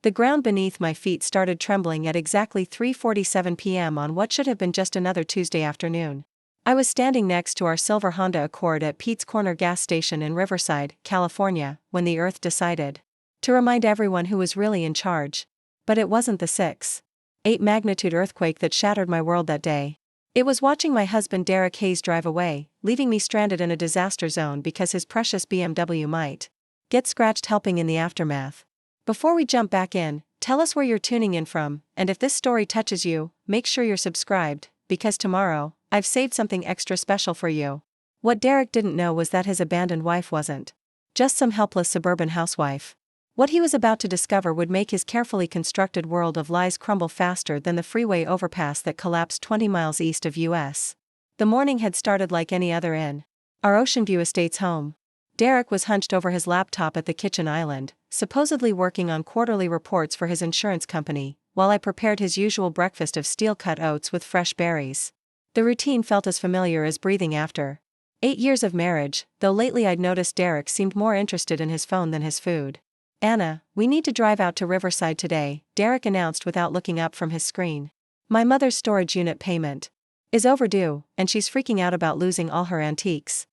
The ground beneath my feet started trembling at exactly 3:47 p.m. on what should have been just another Tuesday afternoon. I was standing next to our silver Honda Accord at Pete's Corner gas station in Riverside, California, when the earth decided to remind everyone who was really in charge. But it wasn't the 6.8 magnitude earthquake that shattered my world that day. It was watching my husband Derek Hayes drive away, leaving me stranded in a disaster zone because his precious BMW might get scratched helping in the aftermath. Before we jump back in, tell us where you're tuning in from, and if this story touches you, make sure you're subscribed, because tomorrow, I've saved something extra special for you. What Derek didn't know was that his abandoned wife wasn't just some helpless suburban housewife. What he was about to discover would make his carefully constructed world of lies crumble faster than the freeway overpass that collapsed 20 miles east of U.S. The morning had started like any other in our Oceanview Estates home. Derek was hunched over his laptop at the kitchen island, supposedly working on quarterly reports for his insurance company, while I prepared his usual breakfast of steel-cut oats with fresh berries. The routine felt as familiar as breathing after 8 years of marriage, though lately I'd noticed Derek seemed more interested in his phone than his food. "Anna, we need to drive out to Riverside today," Derek announced without looking up from his screen. "My mother's storage unit payment is overdue, and she's freaking out about losing all her antiques."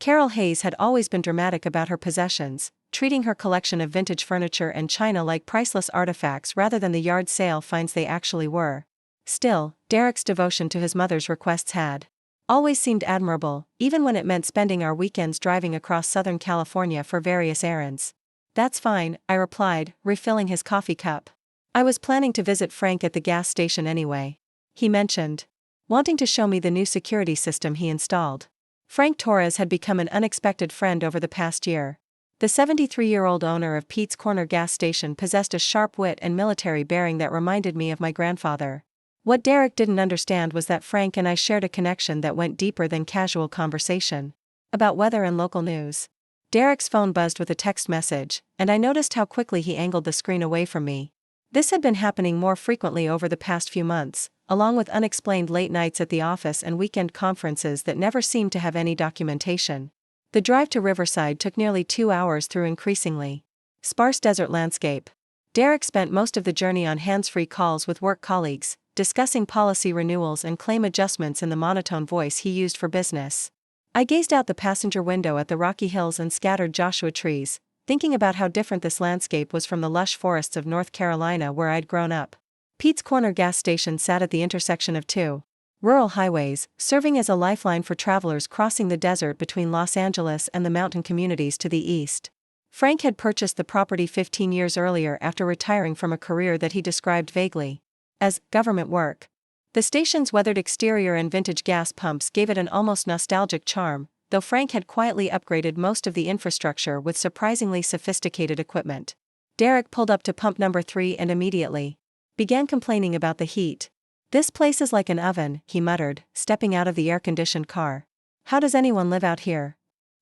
Carol Hayes had always been dramatic about her possessions, treating her collection of vintage furniture and china like priceless artifacts rather than the yard sale finds they actually were. Still, Derek's devotion to his mother's requests had always seemed admirable, even when it meant spending our weekends driving across Southern California for various errands. "That's fine," I replied, refilling his coffee cup. "I was planning to visit Frank at the gas station anyway. He mentioned wanting to show me the new security system he installed." Frank Torres had become an unexpected friend over the past year. The 73-year-old owner of Pete's Corner gas station possessed a sharp wit and military bearing that reminded me of my grandfather. What Derek didn't understand was that Frank and I shared a connection that went deeper than casual conversation about weather and local news. Derek's phone buzzed with a text message, and I noticed how quickly he angled the screen away from me. This had been happening more frequently over the past few months, along with unexplained late nights at the office and weekend conferences that never seemed to have any documentation. The drive to Riverside took nearly 2 hours through increasingly sparse desert landscape. Derek spent most of the journey on hands-free calls with work colleagues, discussing policy renewals and claim adjustments in the monotone voice he used for business. I gazed out the passenger window at the rocky hills and scattered Joshua trees, thinking about how different this landscape was from the lush forests of North Carolina where I'd grown up. Pete's Corner gas station sat at the intersection of two rural highways, serving as a lifeline for travelers crossing the desert between Los Angeles and the mountain communities to the east. Frank had purchased the property 15 years earlier after retiring from a career that he described vaguely as government work. The station's weathered exterior and vintage gas pumps gave it an almost nostalgic charm, though Frank had quietly upgraded most of the infrastructure with surprisingly sophisticated equipment. Derek pulled up to pump number 3 and immediately began complaining about the heat. "This place is like an oven," he muttered, stepping out of the air-conditioned car. "How does anyone live out here?"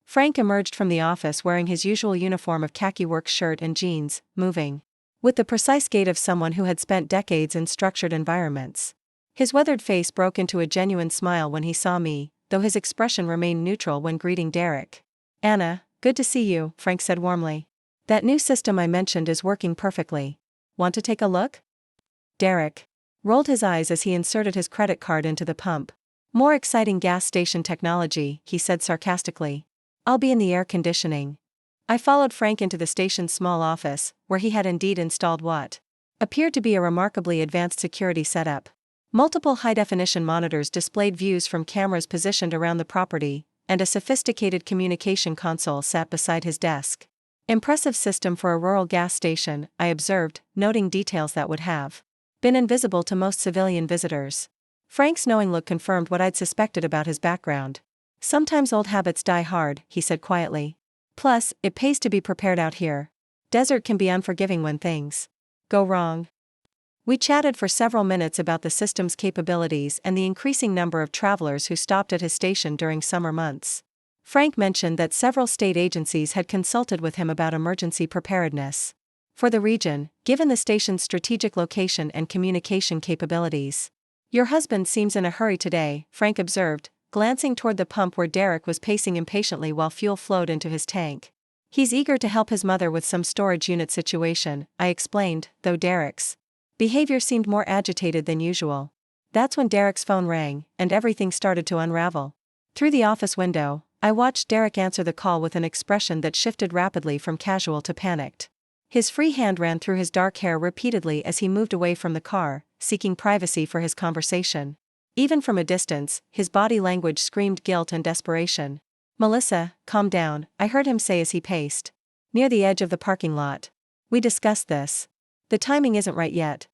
Frank emerged from the office wearing his usual uniform of khaki work shirt and jeans, moving with the precise gait of someone who had spent decades in structured environments. His weathered face broke into a genuine smile when he saw me, though his expression remained neutral when greeting Derek. "Anna, good to see you," Frank said warmly. "That new system I mentioned is working perfectly. Want to take a look?" Derek rolled his eyes as he inserted his credit card into the pump. "More exciting gas station technology," he said sarcastically. "I'll be in the air conditioning." I followed Frank into the station's small office, where he had indeed installed what appeared to be a remarkably advanced security setup. Multiple high-definition monitors displayed views from cameras positioned around the property, and a sophisticated communication console sat beside his desk. Impressive system for a rural gas station, I observed, noting details that would have been invisible to most civilian visitors. Frank's knowing look confirmed what I'd suspected about his background. "Sometimes old habits die hard," he said quietly. "Plus, it pays to be prepared out here. Desert can be unforgiving when things go wrong." We chatted for several minutes about the system's capabilities and the increasing number of travelers who stopped at his station during summer months. Frank mentioned that several state agencies had consulted with him about emergency preparedness for the region, given the station's strategic location and communication capabilities. "Your husband seems in a hurry today," Frank observed, glancing toward the pump where Derek was pacing impatiently while fuel flowed into his tank. He's eager to help his mother with some storage unit situation, I explained, though Derek's behavior seemed more agitated than usual. That's when Derek's phone rang, and everything started to unravel. Through the office window, I watched Derek answer the call with an expression that shifted rapidly from casual to panicked. His free hand ran through his dark hair repeatedly as he moved away from the car, seeking privacy for his conversation. Even from a distance, his body language screamed guilt and desperation. "Melissa, calm down," I heard him say as he paced near the edge of the parking lot. "We discussed this. The timing isn't right yet."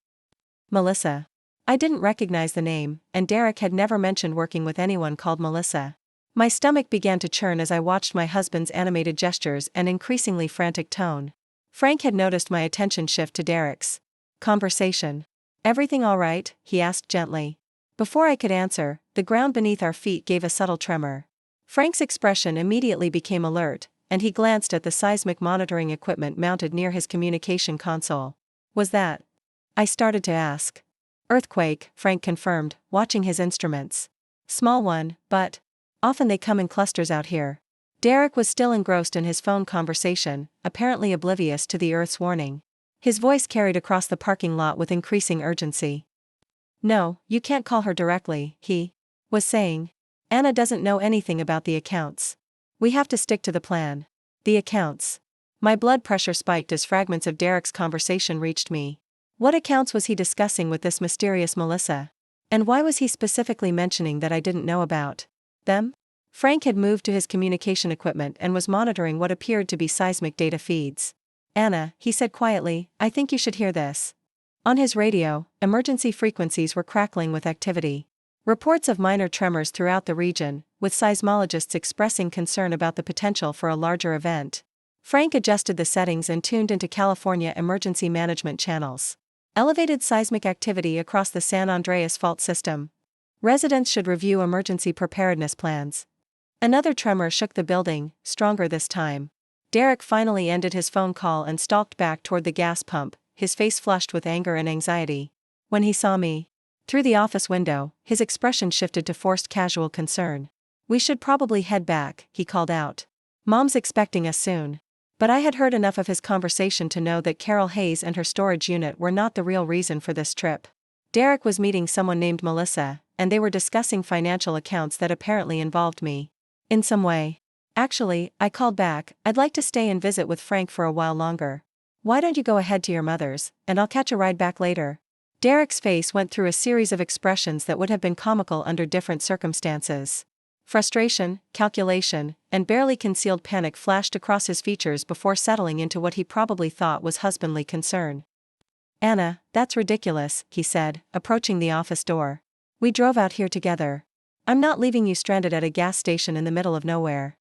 Melissa. I didn't recognize the name, and Derek had never mentioned working with anyone called Melissa. My stomach began to churn as I watched my husband's animated gestures and increasingly frantic tone. Frank had noticed my attention shift to Derek's conversation. "Everything all right?" he asked gently. Before I could answer, the ground beneath our feet gave a subtle tremor. Frank's expression immediately became alert, and he glanced at the seismic monitoring equipment mounted near his communication console. "Was that?" I started to ask. "Earthquake," Frank confirmed, watching his instruments. "Small one, but often they come in clusters out here." Derek was still engrossed in his phone conversation, apparently oblivious to the Earth's warning. His voice carried across the parking lot with increasing urgency. "No, you can't call her directly," he was saying. "Anna doesn't know anything about the accounts. We have to stick to the plan." The accounts. My blood pressure spiked as fragments of Derek's conversation reached me. What accounts was he discussing with this mysterious Melissa? And why was he specifically mentioning that I didn't know about them? Frank had moved to his communication equipment and was monitoring what appeared to be seismic data feeds. "Anna," he said quietly, "I think you should hear this." On his radio, emergency frequencies were crackling with activity. Reports of minor tremors throughout the region, with seismologists expressing concern about the potential for a larger event. Frank adjusted the settings and tuned into California emergency management channels. Elevated seismic activity across the San Andreas fault system. Residents should review emergency preparedness plans. Another tremor shook the building, stronger this time. Derek finally ended his phone call and stalked back toward the gas pump, his face flushed with anger and anxiety. When he saw me through the office window, his expression shifted to forced casual concern. "We should probably head back," he called out. "Mom's expecting us soon." But I had heard enough of his conversation to know that Carol Hayes and her storage unit were not the real reason for this trip. Derek was meeting someone named Melissa, and they were discussing financial accounts that apparently involved me in some way. "Actually," I called back, "I'd like to stay and visit with Frank for a while longer. Why don't you go ahead to your mother's, and I'll catch a ride back later?" Derek's face went through a series of expressions that would have been comical under different circumstances. Frustration, calculation, and barely concealed panic flashed across his features before settling into what he probably thought was husbandly concern. "Anna, that's ridiculous," he said, approaching the office door. "We drove out here together. I'm not leaving you stranded at a gas station in the middle of nowhere."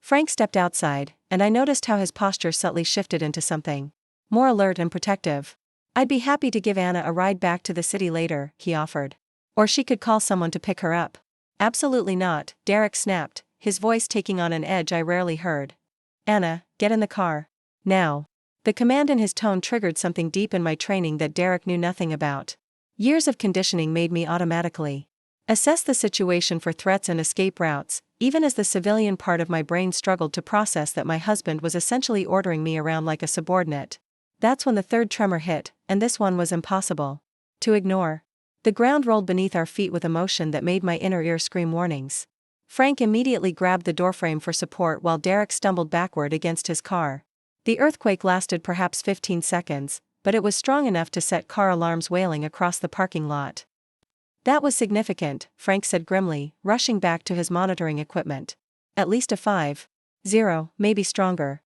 Frank stepped outside, and I noticed how his posture subtly shifted into something more alert and protective. "I'd be happy to give Anna a ride back to the city later," he offered. "Or she could call someone to pick her up." "Absolutely not," Derek snapped, his voice taking on an edge I rarely heard. "Anna, get in the car. Now." The command in his tone triggered something deep in my training that Derek knew nothing about. Years of conditioning made me automatically assess the situation for threats and escape routes, even as the civilian part of my brain struggled to process that my husband was essentially ordering me around like a subordinate. That's when the third tremor hit, and this one was impossible to ignore. The ground rolled beneath our feet with a motion that made my inner ear scream warnings. Frank immediately grabbed the doorframe for support while Derek stumbled backward against his car. The earthquake lasted perhaps 15 seconds, but it was strong enough to set car alarms wailing across the parking lot. "That was significant," Frank said grimly, rushing back to his monitoring equipment. "At least a 5.0, maybe stronger."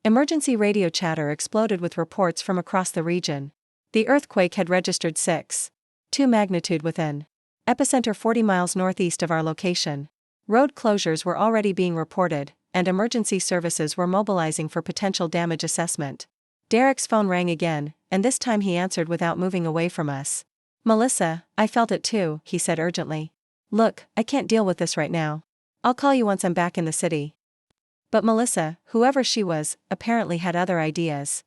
Emergency radio chatter exploded with reports from across the region. The earthquake had registered 6.2 magnitude within epicenter 40 miles northeast of our location. Road closures were already being reported, and emergency services were mobilizing for potential damage assessment. Derek's phone rang again, and this time he answered without moving away from us. "Melissa, I felt it too," he said urgently. "Look, I can't deal with this right now. I'll call you once I'm back in the city." But Melissa, whoever she was, apparently had other ideas.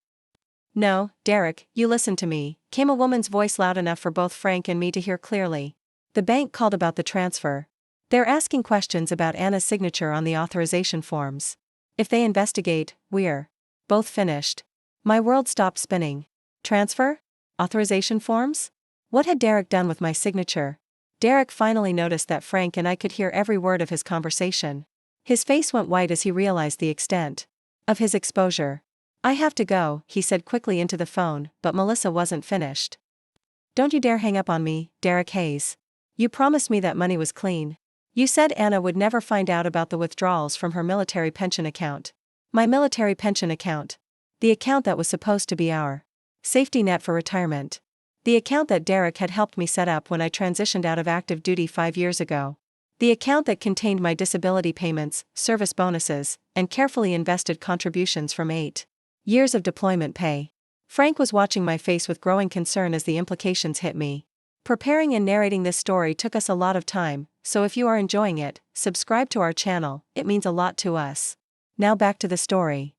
"No, Derek, you listen to me," came a woman's voice loud enough for both Frank and me to hear clearly. "The bank called about the transfer. They're asking questions about Anna's signature on the authorization forms. If they investigate, we're both finished. My world stopped spinning. Transfer? Authorization forms? What had Derek done with my signature? Derek finally noticed that Frank and I could hear every word of his conversation. His face went white as he realized the extent of his exposure. I have to go, he said quickly into the phone, but Melissa wasn't finished. Don't you dare hang up on me, Derek Hayes. You promised me that money was clean. You said Anna would never find out about the withdrawals from her military pension account. My military pension account. The account that was supposed to be our safety net for retirement. The account that Derek had helped me set up when I transitioned out of active duty 5 years ago. The account that contained my disability payments, service bonuses, and carefully invested contributions from 8 years of deployment pay. Frank was watching my face with growing concern as the implications hit me. Preparing and narrating this story took us a lot of time, so if you are enjoying it, subscribe to our channel, it means a lot to us. Now back to the story.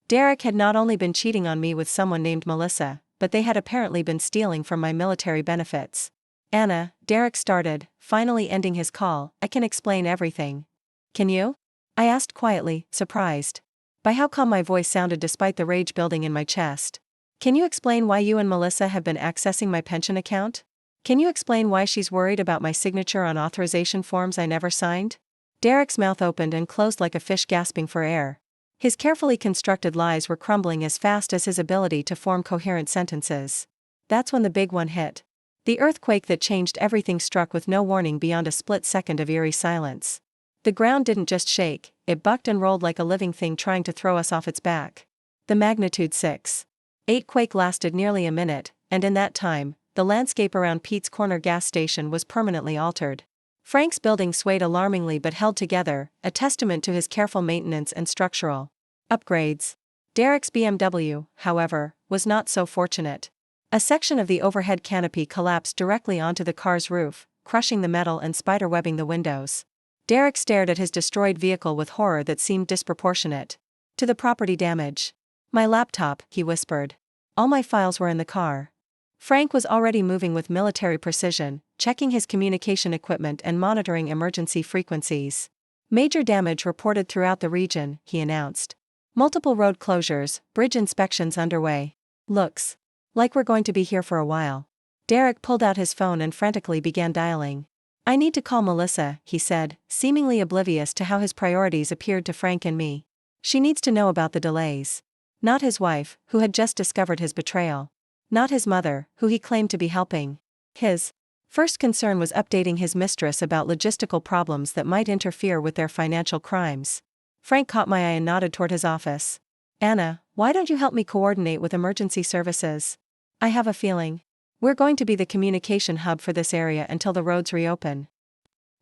Derek had not only been cheating on me with someone named Melissa, but they had apparently been stealing from my military benefits. Anna, Derek started, finally ending his call, I can explain everything. Can you? I asked quietly, surprised by how calm my voice sounded despite the rage building in my chest. Can you explain why you and Melissa have been accessing my pension account? Can you explain why she's worried about my signature on authorization forms I never signed? Derek's mouth opened and closed like a fish gasping for air. His carefully constructed lies were crumbling as fast as his ability to form coherent sentences. That's when the big one hit. The earthquake that changed everything struck with no warning beyond a split second of eerie silence. The ground didn't just shake, it bucked and rolled like a living thing trying to throw us off its back. The magnitude 6.8 quake lasted nearly a minute, and in that time, the landscape around Pete's Corner gas station was permanently altered. Frank's building swayed alarmingly but held together, a testament to his careful maintenance and structural upgrades. Derek's BMW, however, was not so fortunate. A section of the overhead canopy collapsed directly onto the car's roof, crushing the metal and spiderwebbing the windows. Derek stared at his destroyed vehicle with horror that seemed disproportionate to the property damage. My laptop, he whispered. All my files were in the car. Frank was already moving with military precision, checking his communication equipment and monitoring emergency frequencies. Major damage reported throughout the region, he announced. Multiple road closures, bridge inspections underway. Looks like we're going to be here for a while. Derek pulled out his phone and frantically began dialing. I need to call Melissa, he said, seemingly oblivious to how his priorities appeared to Frank and me. She needs to know about the delays. Not his wife, who had just discovered his betrayal. Not his mother, who he claimed to be helping. His first concern was updating his mistress about logistical problems that might interfere with their financial crimes. Frank caught my eye and nodded toward his office. Anna, why don't you help me coordinate with emergency services? I have a feeling we're going to be the communication hub for this area until the roads reopen.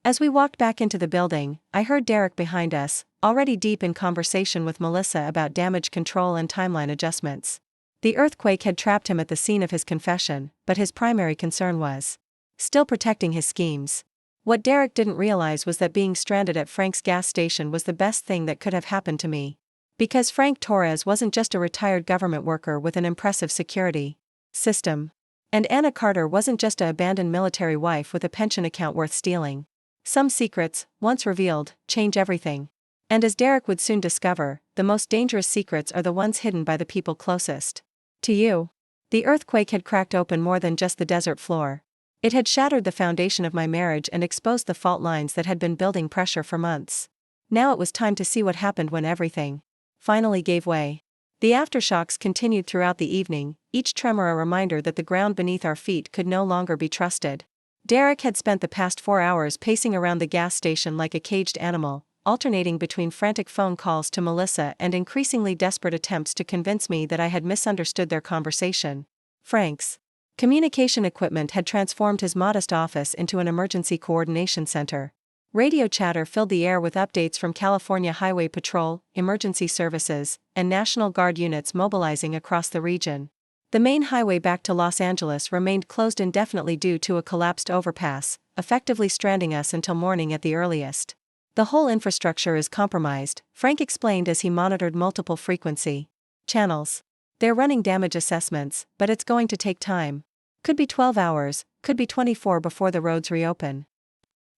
As we walked back into the building, I heard Derek behind us, already deep in conversation with Melissa about damage control and timeline adjustments. The earthquake had trapped him at the scene of his confession, but his primary concern was still protecting his schemes. What Derek didn't realize was that being stranded at Frank's gas station was the best thing that could have happened to me. Because Frank Torres wasn't just a retired government worker with an impressive security system. And Anna Carter wasn't just an abandoned military wife with a pension account worth stealing. Some secrets, once revealed, change everything. And as Derek would soon discover, the most dangerous secrets are the ones hidden by the people closest to you. The earthquake had cracked open more than just the desert floor. It had shattered the foundation of my marriage and exposed the fault lines that had been building pressure for months. Now it was time to see what happened when everything finally gave way. The aftershocks continued throughout the evening, each tremor a reminder that the ground beneath our feet could no longer be trusted. Derek had spent the past 4 hours pacing around the gas station like a caged animal, alternating between frantic phone calls to Melissa and increasingly desperate attempts to convince me that I had misunderstood their conversation. Frank's communication equipment had transformed his modest office into an emergency coordination center. Radio chatter filled the air with updates from California Highway Patrol, emergency services, and National Guard units mobilizing across the region. The main highway back to Los Angeles remained closed indefinitely due to a collapsed overpass, effectively stranding us until morning at the earliest. The whole infrastructure is compromised, Frank explained as he monitored multiple frequency channels. They're running damage assessments, but it's going to take time. Could be 12 hours, could be 24 before the roads reopen.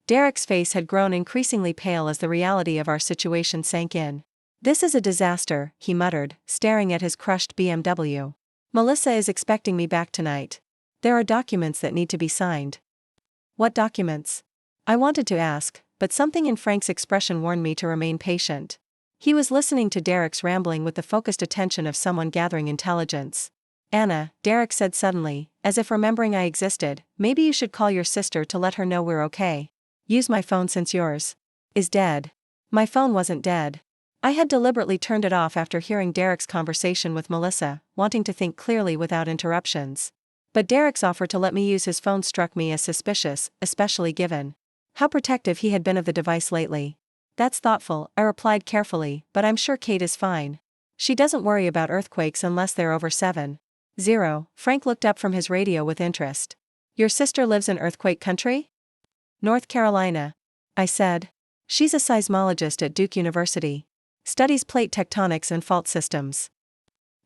Derek's face had grown increasingly pale as the reality of our situation sank in. This is a disaster, he muttered, staring at his crushed BMW. Melissa is expecting me back tonight. There are documents that need to be signed. What documents? I wanted to ask, but something in Frank's expression warned me to remain patient. He was listening to Derek's rambling with the focused attention of someone gathering intelligence. Anna, Derek said suddenly, as if remembering I existed, maybe you should call your sister to let her know we're okay. Use my phone since yours is dead. My phone wasn't dead. I had deliberately turned it off after hearing Derek's conversation with Melissa, wanting to think clearly without interruptions. But Derek's offer to let me use his phone struck me as suspicious, especially given how protective he had been of the device lately. That's thoughtful, I replied carefully, but I'm sure Kate is fine. She doesn't worry about earthquakes unless they're over 7.0. Frank looked up from his radio with interest. Your sister lives in earthquake country? North Carolina. I said. She's a seismologist at Duke University. Studies plate tectonics and fault systems.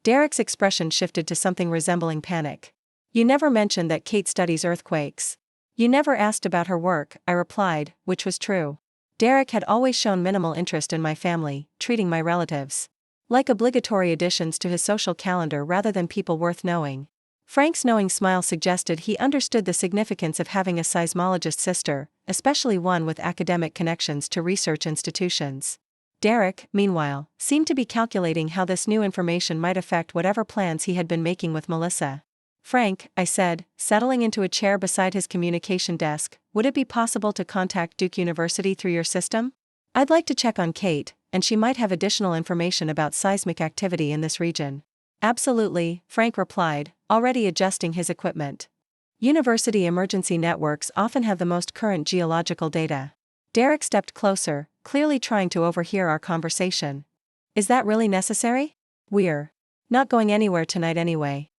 Derek's expression shifted to something resembling panic. You never mentioned that Kate studies earthquakes. You never asked about her work, I replied, which was true. Derek had always shown minimal interest in my family, treating my relatives like obligatory additions to his social calendar rather than people worth knowing. Frank's knowing smile suggested he understood the significance of having a seismologist sister, especially one with academic connections to research institutions. Derek, meanwhile, seemed to be calculating how this new information might affect whatever plans he had been making with Melissa. Frank, I said, settling into a chair beside his communication desk, would it be possible to contact Duke University through your system? I'd like to check on Kate, and she might have additional information about seismic activity in this region. Absolutely, Frank replied, already adjusting his equipment. University emergency networks often have the most current geological data. Derek stepped closer, clearly trying to overhear our conversation. Is that really necessary? We're not going anywhere tonight anyway.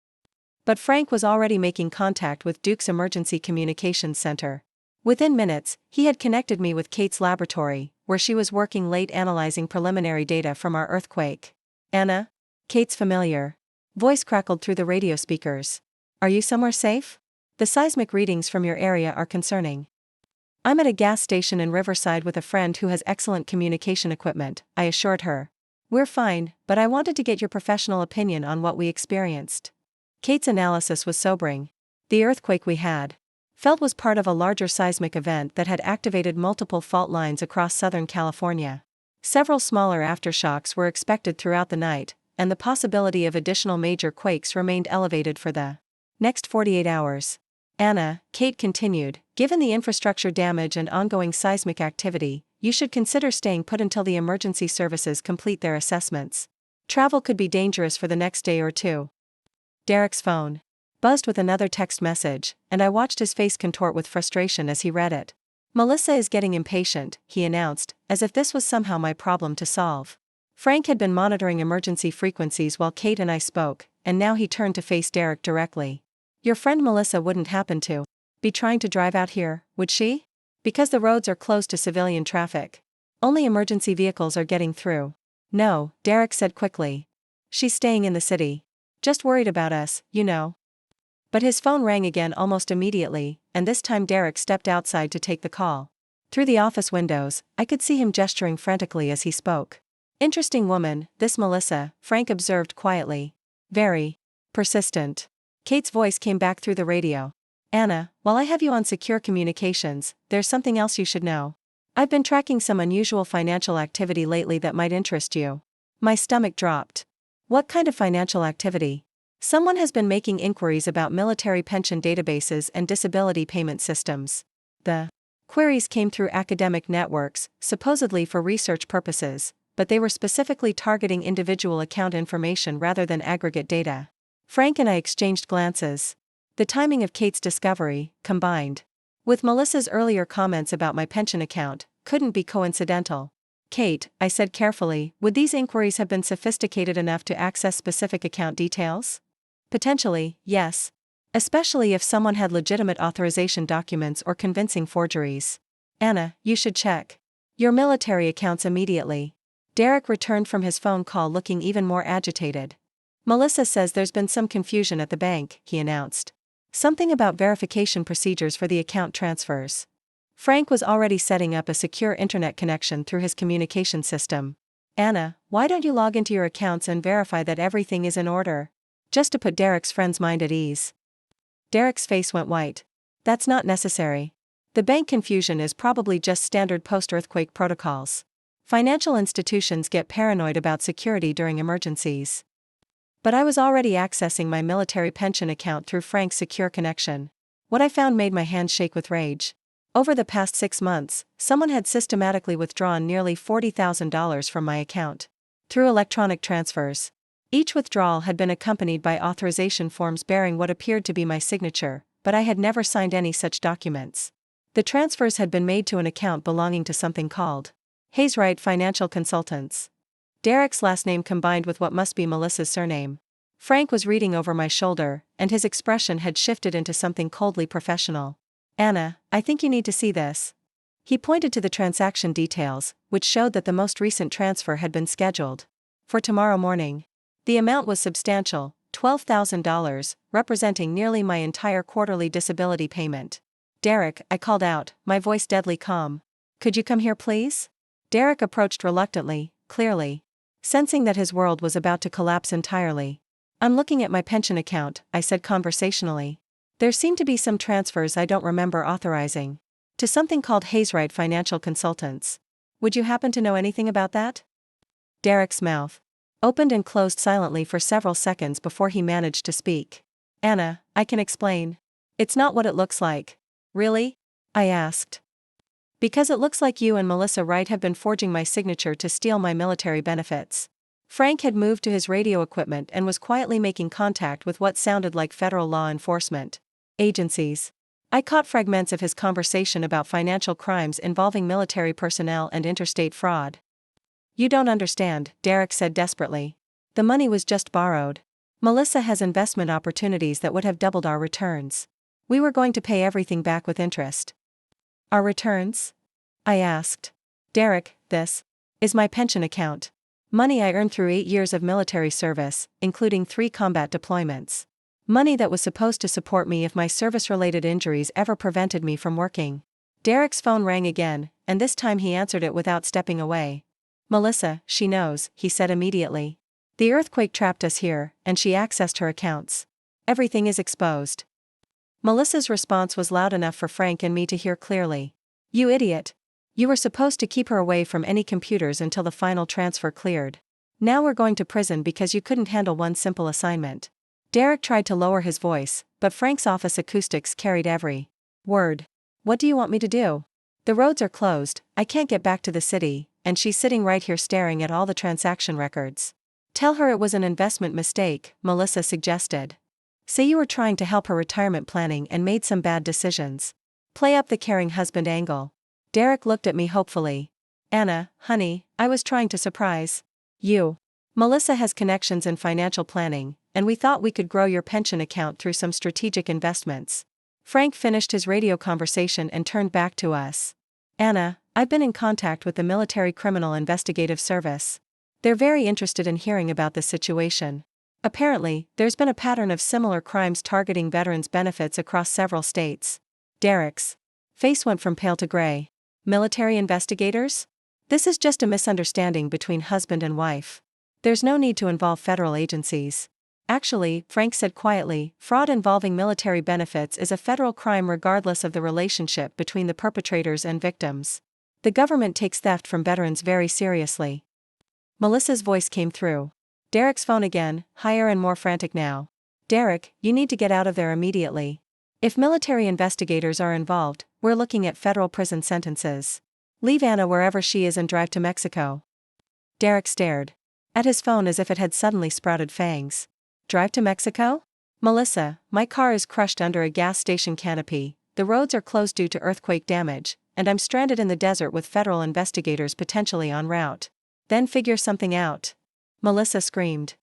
But Frank was already making contact with Duke's Emergency Communications Center. Within minutes, he had connected me with Kate's laboratory, where she was working late analyzing preliminary data from our earthquake. Anna? Kate's familiar voice crackled through the radio speakers. Are you somewhere safe? The seismic readings from your area are concerning. I'm at a gas station in Riverside with a friend who has excellent communication equipment, I assured her. We're fine, but I wanted to get your professional opinion on what we experienced. Kate's analysis was sobering. The earthquake we had felt was part of a larger seismic event that had activated multiple fault lines across Southern California. Several smaller aftershocks were expected throughout the night, and the possibility of additional major quakes remained elevated for the next 48 hours. Anna, Kate continued, given the infrastructure damage and ongoing seismic activity, you should consider staying put until the emergency services complete their assessments. Travel could be dangerous for the next day or two. Derek's phone buzzed with another text message, and I watched his face contort with frustration as he read it. Melissa is getting impatient, he announced, as if this was somehow my problem to solve. Frank had been monitoring emergency frequencies while Kate and I spoke, and now he turned to face Derek directly. Your friend Melissa wouldn't happen to be trying to drive out here, would she? Because the roads are closed to civilian traffic. Only emergency vehicles are getting through. No, Derek said quickly. She's staying in the city. Just worried about us, you know. But his phone rang again almost immediately, and this time Derek stepped outside to take the call. Through the office windows, I could see him gesturing frantically as he spoke. Interesting woman, this Melissa, Frank observed quietly. Very persistent. Kate's voice came back through the radio. Anna, while I have you on secure communications, there's something else you should know. I've been tracking some unusual financial activity lately that might interest you. My stomach dropped. What kind of financial activity? Someone has been making inquiries about military pension databases and disability payment systems. The queries came through academic networks, supposedly for research purposes, but they were specifically targeting individual account information rather than aggregate data. Frank and I exchanged glances. The timing of Kate's discovery, combined with Melissa's earlier comments about my pension account, couldn't be coincidental. Kate, I said carefully, would these inquiries have been sophisticated enough to access specific account details? Potentially, yes. Especially if someone had legitimate authorization documents or convincing forgeries. Anna, you should check your military accounts immediately. Derek returned from his phone call looking even more agitated. Melissa says there's been some confusion at the bank, he announced. Something about verification procedures for the account transfers. Frank was already setting up a secure internet connection through his communication system. Anna, why don't you log into your accounts and verify that everything is in order? Just to put Derek's friend's mind at ease. Derek's face went white. That's not necessary. The bank confusion is probably just standard post-earthquake protocols. Financial institutions get paranoid about security during emergencies. But I was already accessing my military pension account through Frank's secure connection. What I found made my hands shake with rage. Over the past 6 months, someone had systematically withdrawn nearly $40,000 from my account. Through electronic transfers. Each withdrawal had been accompanied by authorization forms bearing what appeared to be my signature, but I had never signed any such documents. The transfers had been made to an account belonging to something called Riverside Financial Consultants. Derek's last name combined with what must be Melissa's surname. Frank was reading over my shoulder, and his expression had shifted into something coldly professional. Anna, I think you need to see this. He pointed to the transaction details, which showed that the most recent transfer had been scheduled for tomorrow morning. The amount was substantial, $12,000, representing nearly my entire quarterly disability payment. Derek, I called out, my voice deadly calm. Could you come here please? Derek approached reluctantly, clearly sensing that his world was about to collapse entirely. I'm looking at my pension account, I said conversationally. There seem to be some transfers I don't remember authorizing. To something called Riverside Financial Consultants. Would you happen to know anything about that? Derek's mouth opened and closed silently for several seconds before he managed to speak. Anna, I can explain. It's not what it looks like. Really? I asked. Because it looks like you and Melissa Wright have been forging my signature to steal my military benefits. Frank had moved to his radio equipment and was quietly making contact with what sounded like federal law enforcement agencies. I caught fragments of his conversation about financial crimes involving military personnel and interstate fraud. You don't understand, Derek said desperately. The money was just borrowed. Melissa has investment opportunities that would have doubled our returns. We were going to pay everything back with interest. Our returns? I asked. Derek, this is my pension account. Money I earned through 8 years of military service, including 3 combat deployments. Money that was supposed to support me if my service-related injuries ever prevented me from working. Derek's phone rang again, and this time he answered it without stepping away. Melissa, she knows, he said immediately. The earthquake trapped us here, and she accessed her accounts. Everything is exposed. Melissa's response was loud enough for Frank and me to hear clearly. You idiot. You were supposed to keep her away from any computers until the final transfer cleared. Now we're going to prison because you couldn't handle one simple assignment. Derek tried to lower his voice, but Frank's office acoustics carried every word. What do you want me to do? The roads are closed, I can't get back to the city, and she's sitting right here staring at all the transaction records. Tell her it was an investment mistake, Melissa suggested. Say you were trying to help her retirement planning and made some bad decisions. Play up the caring husband angle. Derek looked at me hopefully. Anna, honey, I was trying to surprise you. Melissa has connections in financial planning, and we thought we could grow your pension account through some strategic investments. Frank finished his radio conversation and turned back to us. Anna, I've been in contact with the Military Criminal Investigative Service. They're very interested in hearing about this situation. Apparently, there's been a pattern of similar crimes targeting veterans' benefits across several states. Derek's face went from pale to gray. Military investigators? This is just a misunderstanding between husband and wife. There's no need to involve federal agencies. Actually, Frank said quietly, fraud involving military benefits is a federal crime regardless of the relationship between the perpetrators and victims. The government takes theft from veterans very seriously. Melissa's voice came through. Derek's phone again, higher and more frantic now. Derek, you need to get out of there immediately. If military investigators are involved, we're looking at federal prison sentences. Leave Anna wherever she is and drive to Mexico. Derek stared at his phone as if it had suddenly sprouted fangs. Drive to Mexico? Melissa, my car is crushed under a gas station canopy, the roads are closed due to earthquake damage, and I'm stranded in the desert with federal investigators potentially en route. Then figure something out. Melissa screamed.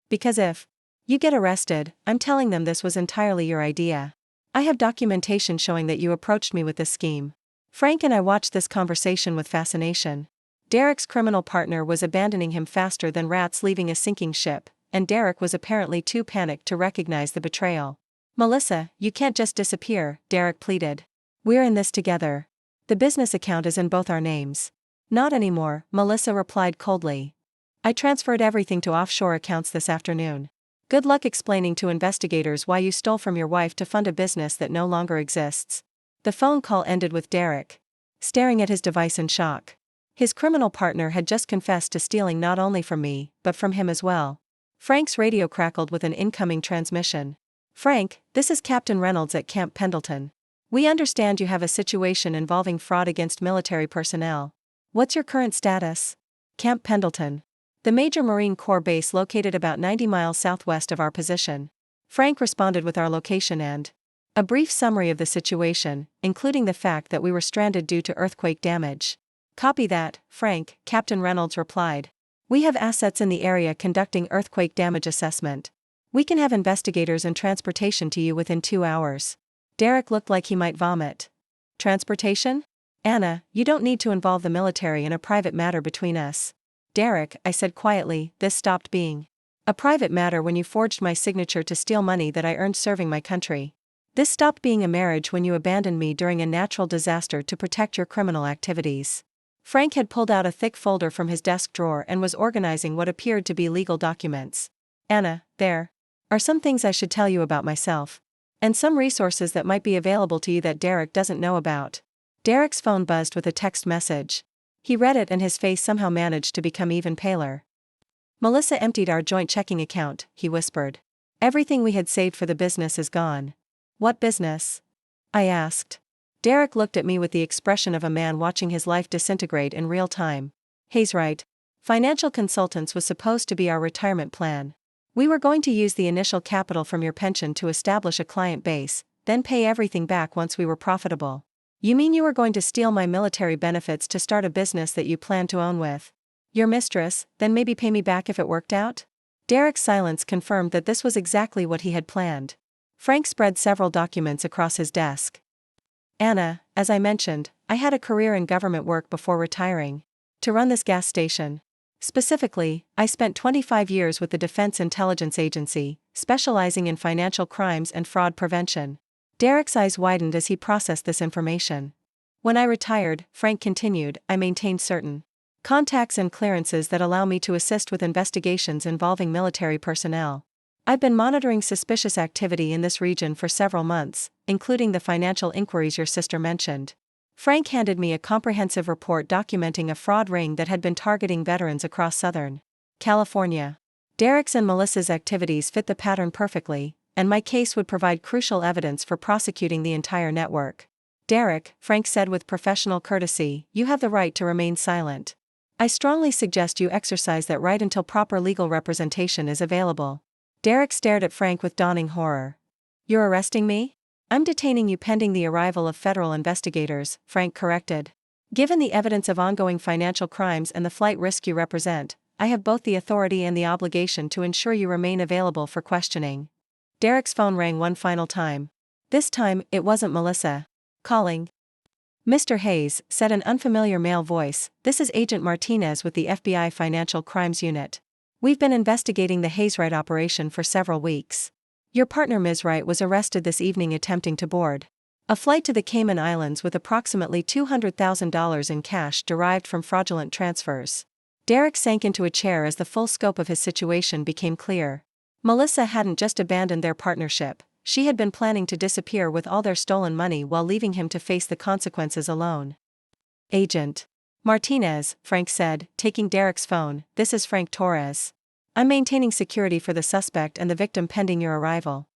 Because if you get arrested, I'm telling them this was entirely your idea. I have documentation showing that you approached me with this scheme. Frank and I watched this conversation with fascination. Derek's criminal partner was abandoning him faster than rats leaving a sinking ship, and Derek was apparently too panicked to recognize the betrayal. Melissa, you can't just disappear, Derek pleaded. We're in this together. The business account is in both our names. Not anymore, Melissa replied coldly. I transferred everything to offshore accounts this afternoon. Good luck explaining to investigators why you stole from your wife to fund a business that no longer exists. The phone call ended with Derek staring at his device in shock. His criminal partner had just confessed to stealing not only from me, but from him as well. Frank's radio crackled with an incoming transmission. Frank, this is Captain Reynolds at Camp Pendleton. We understand you have a situation involving fraud against military personnel. What's your current status? Camp Pendleton. The major Marine Corps base located about 90 miles southwest of our position. Frank responded with our location and a brief summary of the situation, including the fact that we were stranded due to earthquake damage. Copy that, Frank, Captain Reynolds replied. We have assets in the area conducting earthquake damage assessment. We can have investigators and transportation to you within 2 hours. Derek looked like he might vomit. Transportation? Anna, you don't need to involve the military in a private matter between us. Derek, I said quietly, this stopped being a private matter when you forged my signature to steal money that I earned serving my country. This stopped being a marriage when you abandoned me during a natural disaster to protect your criminal activities. Frank had pulled out a thick folder from his desk drawer and was organizing what appeared to be legal documents. Anna, there are some things I should tell you about myself. And some resources that might be available to you that Derek doesn't know about. Derek's phone buzzed with a text message. He read it and his face somehow managed to become even paler. Melissa emptied our joint checking account, he whispered. Everything we had saved for the business is gone. What business? I asked. Derek looked at me with the expression of a man watching his life disintegrate in real time. Riverside Financial Consultants was supposed to be our retirement plan. We were going to use the initial capital from your pension to establish a client base, then pay everything back once we were profitable. You mean you were going to steal my military benefits to start a business that you plan to own with your mistress, then maybe pay me back if it worked out? Derek's silence confirmed that this was exactly what he had planned. Frank spread several documents across his desk. Anna, as I mentioned, I had a career in government work before retiring. To run this gas station. Specifically, I spent 25 years with the Defense Intelligence Agency, specializing in financial crimes and fraud prevention. Derek's eyes widened as he processed this information. When I retired, Frank continued, I maintained certain contacts and clearances that allow me to assist with investigations involving military personnel. I've been monitoring suspicious activity in this region for several months, including the financial inquiries your sister mentioned. Frank handed me a comprehensive report documenting a fraud ring that had been targeting veterans across Southern California. Derek's and Melissa's activities fit the pattern perfectly, and my case would provide crucial evidence for prosecuting the entire network. Derek, Frank said with professional courtesy, you have the right to remain silent. I strongly suggest you exercise that right until proper legal representation is available. Derek stared at Frank with dawning horror. You're arresting me? I'm detaining you pending the arrival of federal investigators, Frank corrected. Given the evidence of ongoing financial crimes and the flight risk you represent, I have both the authority and the obligation to ensure you remain available for questioning. Derek's phone rang one final time. This time, it wasn't Melissa calling. Mr. Hayes, said an unfamiliar male voice, this is Agent Martinez with the FBI Financial Crimes Unit. We've been investigating the Riverside operation for several weeks. Your partner Ms. Wright was arrested this evening attempting to board a flight to the Cayman Islands with approximately $200,000 in cash derived from fraudulent transfers. Derek sank into a chair as the full scope of his situation became clear. Melissa hadn't just abandoned their partnership, she had been planning to disappear with all their stolen money while leaving him to face the consequences alone. Agent Martinez, Frank said, taking Derek's phone, this is Frank Torres. I'm maintaining security for the suspect and the victim pending your arrival.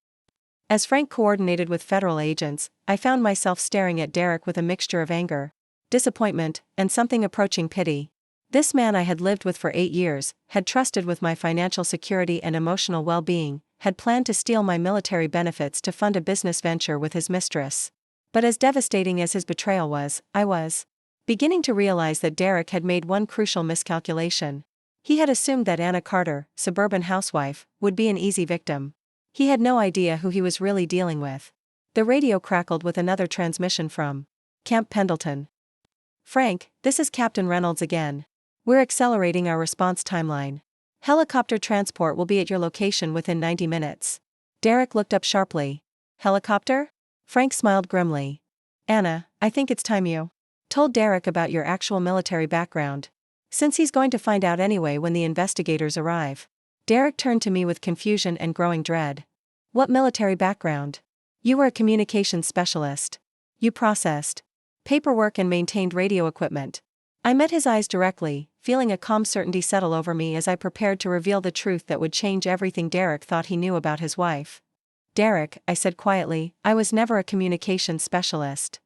As Frank coordinated with federal agents, I found myself staring at Derek with a mixture of anger, disappointment, and something approaching pity. This man I had lived with for 8 years, had trusted with my financial security and emotional well-being, had planned to steal my military benefits to fund a business venture with his mistress. But as devastating as his betrayal was, I was beginning to realize that Derek had made one crucial miscalculation. He had assumed that Anna Carter, suburban housewife, would be an easy victim. He had no idea who he was really dealing with. The radio crackled with another transmission from Camp Pendleton. Frank, this is Captain Reynolds again. We're accelerating our response timeline. Helicopter transport will be at your location within 90 minutes. Derek looked up sharply. Helicopter? Frank smiled grimly. Anna, I think it's time you Told Derek about your actual military background. Since he's going to find out anyway when the investigators arrive. Derek turned to me with confusion and growing dread. What military background? You were a communications specialist. You processed paperwork and maintained radio equipment. I met his eyes directly, feeling a calm certainty settle over me as I prepared to reveal the truth that would change everything Derek thought he knew about his wife. Derek, I said quietly, I was never a communications specialist.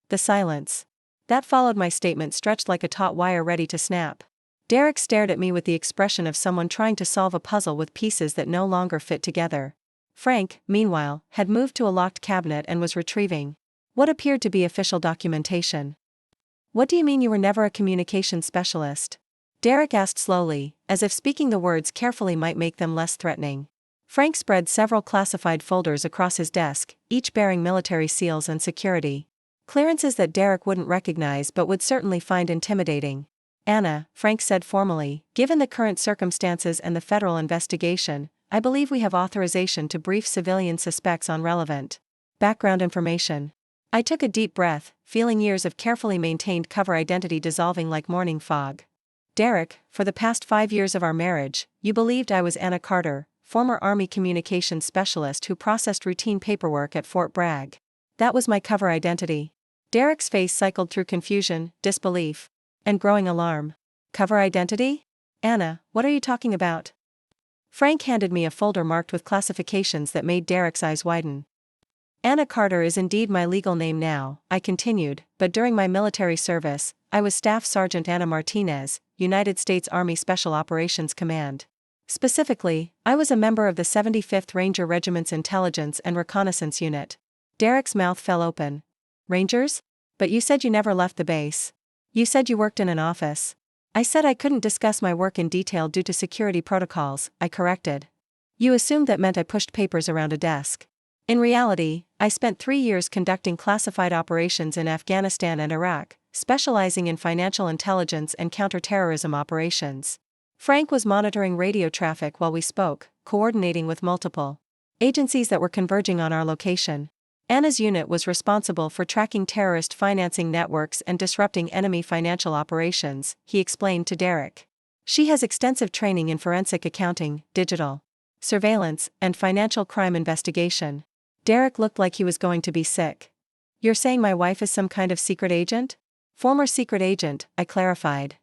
The silence that followed my statement stretched like a taut wire ready to snap. Derek stared at me with the expression of someone trying to solve a puzzle with pieces that no longer fit together. Frank, meanwhile, had moved to a locked cabinet and was retrieving what appeared to be official documentation. What do you mean you were never a communications specialist? Derek asked slowly, as if speaking the words carefully might make them less threatening. Frank spread several classified folders across his desk, each bearing military seals and security clearances that Derek wouldn't recognize but would certainly find intimidating. Anna, Frank said formally, given the current circumstances and the federal investigation, I believe we have authorization to brief civilian suspects on relevant background information. I took a deep breath, feeling years of carefully maintained cover identity dissolving like morning fog. Derek, for the past 5 years of our marriage, you believed I was Anna Carter, former Army communications specialist who processed routine paperwork at Fort Bragg. That was my cover identity. Derek's face cycled through confusion, disbelief, and growing alarm. Cover identity? Anna, what are you talking about? Frank handed me a folder marked with classifications that made Derek's eyes widen. Anna Carter is indeed my legal name now, I continued, but during my military service, I was Staff Sergeant Anna Martinez, United States Army Special Operations Command. Specifically, I was a member of the 75th Ranger Regiment's Intelligence and Reconnaissance Unit. Derek's mouth fell open. Rangers? But you said you never left the base. You said you worked in an office. I said I couldn't discuss my work in detail due to security protocols, I corrected. You assumed that meant I pushed papers around a desk. In reality, I spent 3 years conducting classified operations in Afghanistan and Iraq, specializing in financial intelligence and counterterrorism operations. Frank was monitoring radio traffic while we spoke, coordinating with multiple agencies that were converging on our location. Anna's unit was responsible for tracking terrorist financing networks and disrupting enemy financial operations, he explained to Derek. She has extensive training in forensic accounting, digital surveillance, and financial crime investigation. Derek looked like he was going to be sick. You're saying my wife is some kind of secret agent? Former secret agent, I clarified.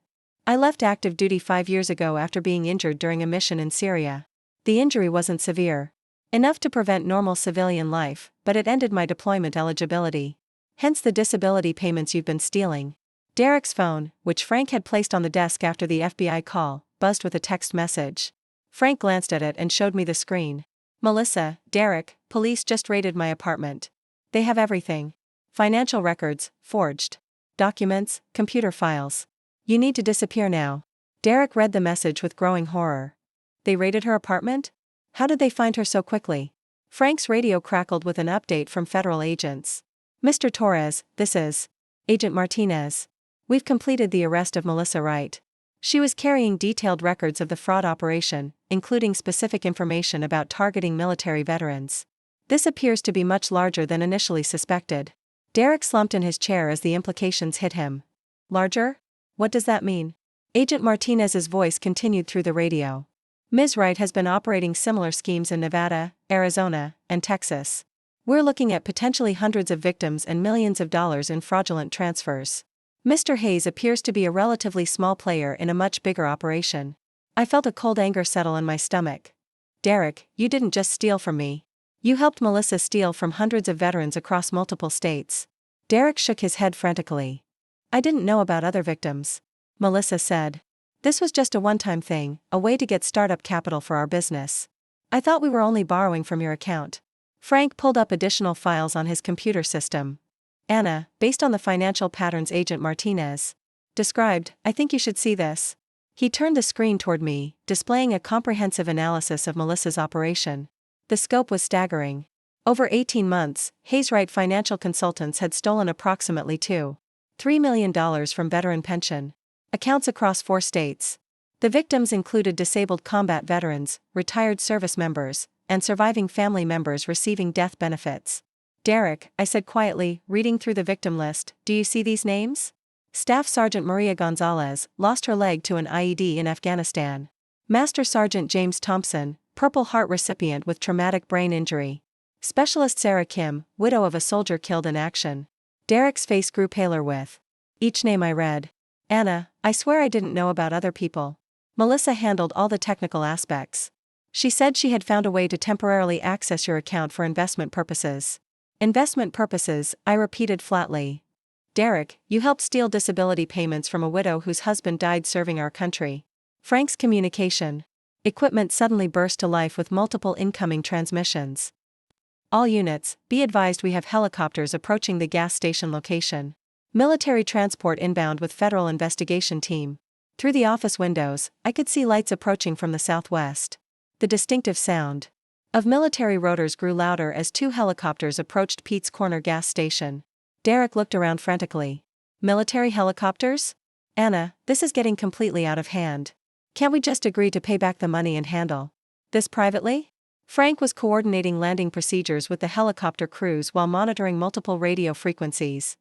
I left active duty 5 years ago after being injured during a mission in Syria. The injury wasn't severe enough to prevent normal civilian life, but it ended my deployment eligibility. Hence the disability payments you've been stealing. Derek's phone, which Frank had placed on the desk after the FBI call, buzzed with a text message. Frank glanced at it and showed me the screen. Melissa, Derek, police just raided my apartment. They have everything. Financial records, forged documents, computer files. You need to disappear now. Derek read the message with growing horror. They raided her apartment? How did they find her so quickly? Frank's radio crackled with an update from federal agents. Mr. Torres, this is Agent Martinez. We've completed the arrest of Melissa Wright. She was carrying detailed records of the fraud operation, including specific information about targeting military veterans. This appears to be much larger than initially suspected. Derek slumped in his chair as the implications hit him. Larger? What does that mean? Agent Martinez's voice continued through the radio. Ms. Wright has been operating similar schemes in Nevada, Arizona, and Texas. We're looking at potentially hundreds of victims and millions of dollars in fraudulent transfers. Mr. Hayes appears to be a relatively small player in a much bigger operation. I felt a cold anger settle in my stomach. Derek, you didn't just steal from me. You helped Melissa steal from hundreds of veterans across multiple states. Derek shook his head frantically. I didn't know about other victims. Melissa said. This was just a one-time thing, a way to get startup capital for our business. I thought we were only borrowing from your account. Frank pulled up additional files on his computer system. Anna, based on the financial patterns Agent Martinez described, I think you should see this. He turned the screen toward me, displaying a comprehensive analysis of Melissa's operation. The scope was staggering. Over 18 months, Hayes Wright Financial Consultants had stolen approximately $2.3 million from veteran pension accounts across 4 states. The victims included disabled combat veterans, retired service members, and surviving family members receiving death benefits. Derek, I said quietly, reading through the victim list, do you see these names? Staff Sergeant Maria Gonzalez lost her leg to an IED in Afghanistan. Master Sergeant James Thompson, Purple Heart recipient with traumatic brain injury. Specialist Sarah Kim, widow of a soldier killed in action. Derek's face grew paler with each name I read. Anna, I swear I didn't know about other people. Melissa handled all the technical aspects. She said she had found a way to temporarily access your account for investment purposes. Investment purposes, I repeated flatly. Derek, you helped steal disability payments from a widow whose husband died serving our country. Frank's communication equipment suddenly burst to life with multiple incoming transmissions. All units, be advised we have helicopters approaching the gas station location. Military transport inbound with federal investigation team. Through the office windows, I could see lights approaching from the southwest. The distinctive sound of military rotors grew louder as 2 helicopters approached Pete's Corner gas station. Derek looked around frantically. Military helicopters? Anna, this is getting completely out of hand. Can't we just agree to pay back the money and handle this privately? Frank was coordinating landing procedures with the helicopter crews while monitoring multiple radio frequencies.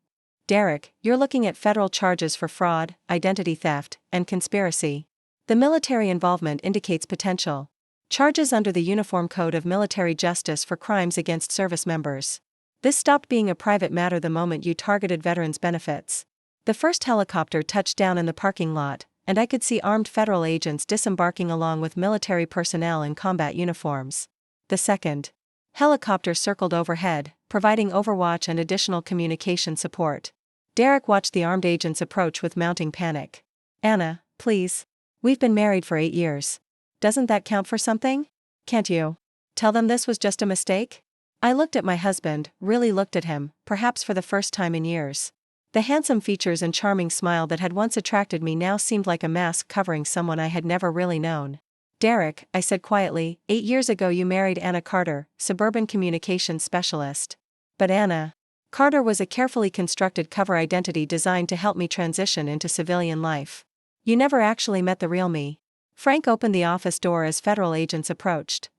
Derek, you're looking at federal charges for fraud, identity theft, and conspiracy. The military involvement indicates potential charges under the Uniform Code of Military Justice for crimes against service members. This stopped being a private matter the moment you targeted veterans' benefits. The first helicopter touched down in the parking lot, and I could see armed federal agents disembarking along with military personnel in combat uniforms. The second helicopter circled overhead, providing overwatch and additional communication support. Derek watched the armed agents approach with mounting panic. Anna, please. We've been married for 8 years. Doesn't that count for something? Can't you tell them this was just a mistake? I looked at my husband, really looked at him, perhaps for the first time in years. The handsome features and charming smile that had once attracted me now seemed like a mask covering someone I had never really known. Derek, I said quietly, 8 years ago you married Anna Carter, suburban communications specialist. But Anna Carter was a carefully constructed cover identity designed to help me transition into civilian life. You never actually met the real me. Frank opened the office door as federal agents approached.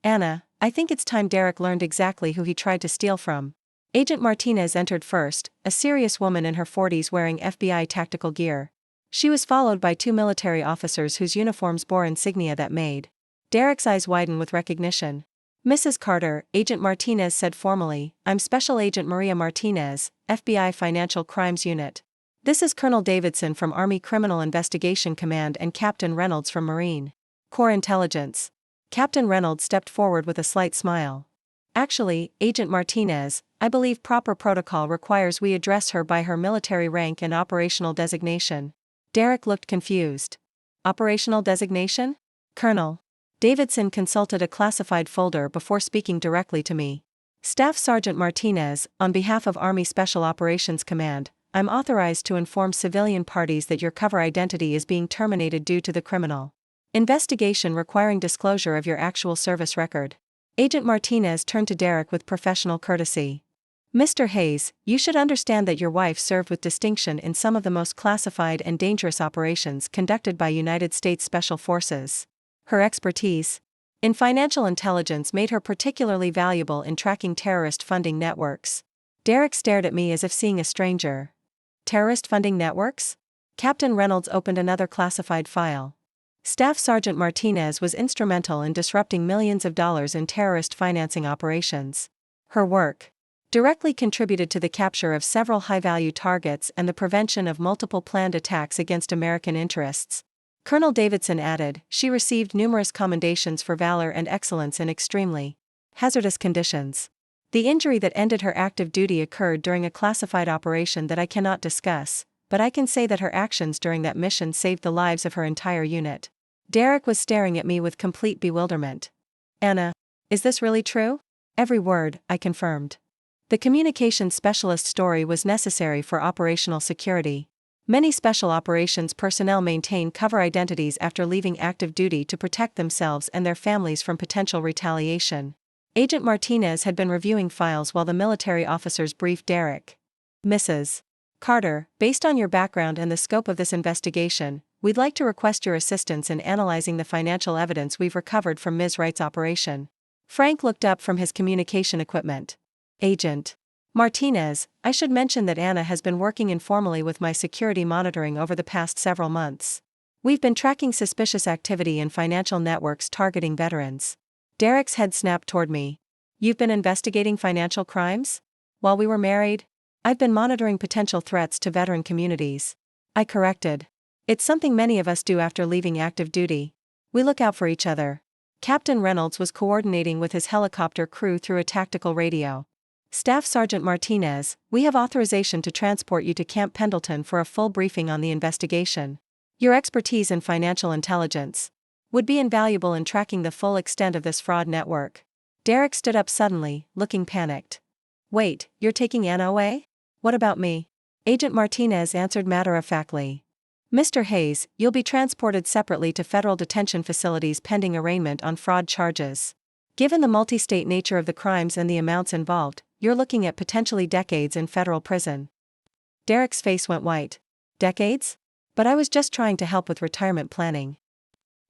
Anna, I think it's time Derek learned exactly who he tried to steal from. Agent Martinez entered first, a serious woman in her 40s wearing FBI tactical gear. She was followed by 2 military officers whose uniforms bore insignia that made Derek's eyes widen with recognition. Mrs. Carter, Agent Martinez said formally, I'm Special Agent Maria Martinez, FBI Financial Crimes Unit. This is Colonel Davidson from Army Criminal Investigation Command and Captain Reynolds from Marine Corps Intelligence. Captain Reynolds stepped forward with a slight smile. Actually, Agent Martinez, I believe proper protocol requires we address her by her military rank and operational designation. Derek looked confused. Operational designation? Colonel. Davidson consulted a classified folder before speaking directly to me. Staff Sergeant Martinez, on behalf of Army Special Operations Command, I'm authorized to inform civilian parties that your cover identity is being terminated due to the criminal investigation requiring disclosure of your actual service record. Agent Martinez turned to Derek with professional courtesy. Mr. Hayes, you should understand that your wife served with distinction in some of the most classified and dangerous operations conducted by United States Special Forces. Her expertise in financial intelligence made her particularly valuable in tracking terrorist funding networks. Derek stared at me as if seeing a stranger. Terrorist funding networks? Captain Reynolds opened another classified file. Staff Sergeant Martinez was instrumental in disrupting millions of dollars in terrorist financing operations. Her work directly contributed to the capture of several high-value targets and the prevention of multiple planned attacks against American interests. Colonel Davidson added, she received numerous commendations for valor and excellence in extremely hazardous conditions. The injury that ended her active duty occurred during a classified operation that I cannot discuss, but I can say that her actions during that mission saved the lives of her entire unit. Derek was staring at me with complete bewilderment. Anna, is this really true? Every word, I confirmed. The communications specialist story was necessary for operational security. Many special operations personnel maintain cover identities after leaving active duty to protect themselves and their families from potential retaliation. Agent Martinez had been reviewing files while the military officers briefed Derek. Mrs. Carter, based on your background and the scope of this investigation, we'd like to request your assistance in analyzing the financial evidence we've recovered from Ms. Wright's operation. Frank looked up from his communication equipment. Agent Martinez, I should mention that Anna has been working informally with my security monitoring over the past several months. We've been tracking suspicious activity in financial networks targeting veterans. Derek's head snapped toward me. You've been investigating financial crimes? While we were married? I've been monitoring potential threats to veteran communities. I corrected. It's something many of us do after leaving active duty. We look out for each other. Captain Reynolds was coordinating with his helicopter crew through a tactical radio. Staff Sergeant Martinez, we have authorization to transport you to Camp Pendleton for a full briefing on the investigation. Your expertise in financial intelligence would be invaluable in tracking the full extent of this fraud network. Derek stood up suddenly, looking panicked. Wait, you're taking Anna away? What about me? Agent Martinez answered matter-of-factly. Mr. Hayes, you'll be transported separately to federal detention facilities pending arraignment on fraud charges. Given the multi-state nature of the crimes and the amounts involved, you're looking at potentially decades in federal prison. Derek's face went white. Decades? But I was just trying to help with retirement planning.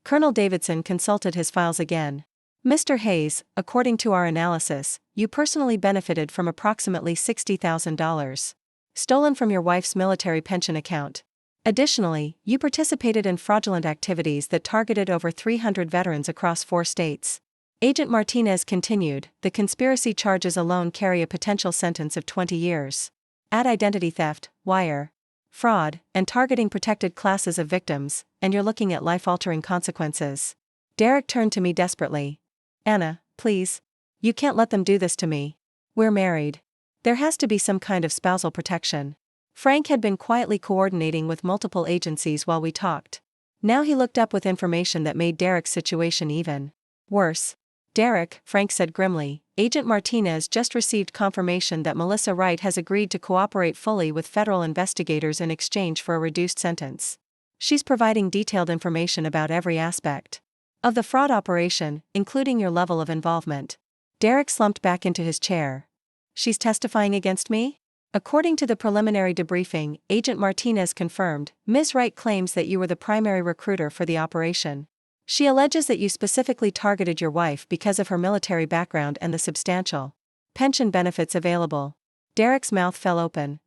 Colonel Davidson consulted his files again. Mr. Hayes, according to our analysis, you personally benefited from approximately $60,000. Stolen from your wife's military pension account. Additionally, you participated in fraudulent activities that targeted over 300 veterans across 4 states. Agent Martinez continued, the conspiracy charges alone carry a potential sentence of 20 years. Add identity theft, wire fraud, and targeting protected classes of victims, and you're looking at life-altering consequences. Derek turned to me desperately. Anna, please. You can't let them do this to me. We're married. There has to be some kind of spousal protection. Frank had been quietly coordinating with multiple agencies while we talked. Now he looked up with information that made Derek's situation even worse. Derek, Frank said grimly, Agent Martinez just received confirmation that Melissa Wright has agreed to cooperate fully with federal investigators in exchange for a reduced sentence. She's providing detailed information about every aspect of the fraud operation, including your level of involvement. Derek slumped back into his chair. She's testifying against me? According to the preliminary debriefing, Agent Martinez confirmed, Ms. Wright claims that you were the primary recruiter for the operation. She alleges that you specifically targeted your wife because of her military background and the substantial pension benefits available. Derek's mouth fell open.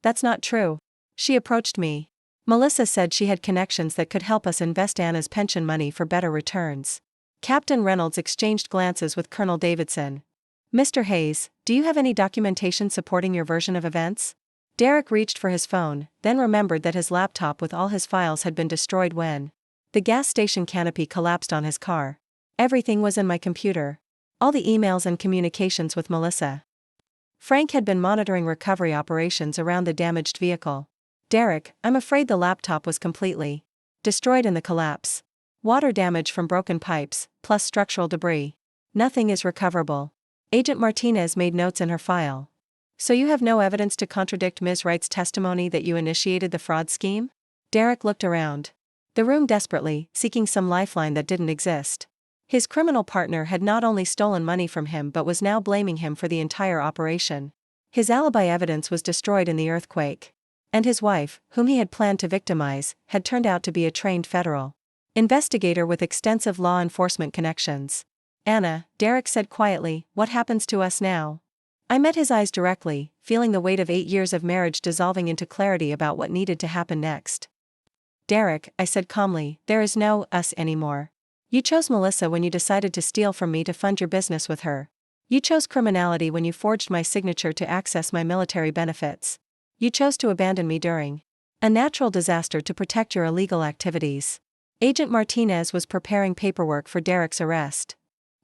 That's not true. She approached me. Melissa said she had connections that could help us invest Anna's pension money for better returns. Captain Reynolds exchanged glances with Colonel Davidson. Mr. Hayes, do you have any documentation supporting your version of events? Derek reached for his phone, then remembered that his laptop with all his files had been destroyed when the gas station canopy collapsed on his car. Everything was in my computer. All the emails and communications with Melissa. Frank had been monitoring recovery operations around the damaged vehicle. Derek, I'm afraid the laptop was completely destroyed in the collapse. Water damage from broken pipes, plus structural debris. Nothing is recoverable. Agent Martinez made notes in her file. So you have no evidence to contradict Ms. Wright's testimony that you initiated the fraud scheme? Derek looked around the room desperately, seeking some lifeline that didn't exist. His criminal partner had not only stolen money from him but was now blaming him for the entire operation. His alibi evidence was destroyed in the earthquake. And his wife, whom he had planned to victimize, had turned out to be a trained federal investigator with extensive law enforcement connections. Anna, Derek said quietly, what happens to us now? I met his eyes directly, feeling the weight of 8 years of marriage dissolving into clarity about what needed to happen next. Derek, I said calmly, there is no us anymore. You chose Melissa when you decided to steal from me to fund your business with her. You chose criminality when you forged my signature to access my military benefits. You chose to abandon me during a natural disaster to protect your illegal activities. Agent Martinez was preparing paperwork for Derek's arrest.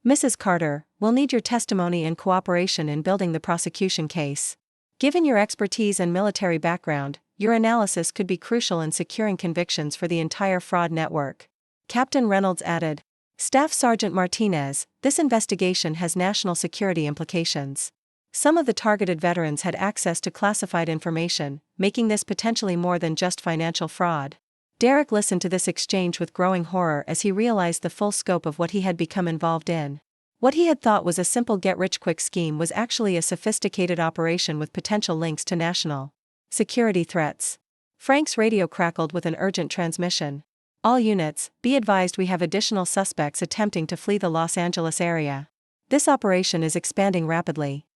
Mrs. Carter, we'll need your testimony and cooperation in building the prosecution case. Given your expertise and military background, your analysis could be crucial in securing convictions for the entire fraud network. Captain Reynolds added. Staff Sergeant Martinez, this investigation has national security implications. Some of the targeted veterans had access to classified information, making this potentially more than just financial fraud. Derek listened to this exchange with growing horror as he realized the full scope of what he had become involved in. What he had thought was a simple get-rich-quick scheme was actually a sophisticated operation with potential links to national security threats. Frank's radio crackled with an urgent transmission. All units, be advised we have additional suspects attempting to flee the Los Angeles area. This operation is expanding rapidly.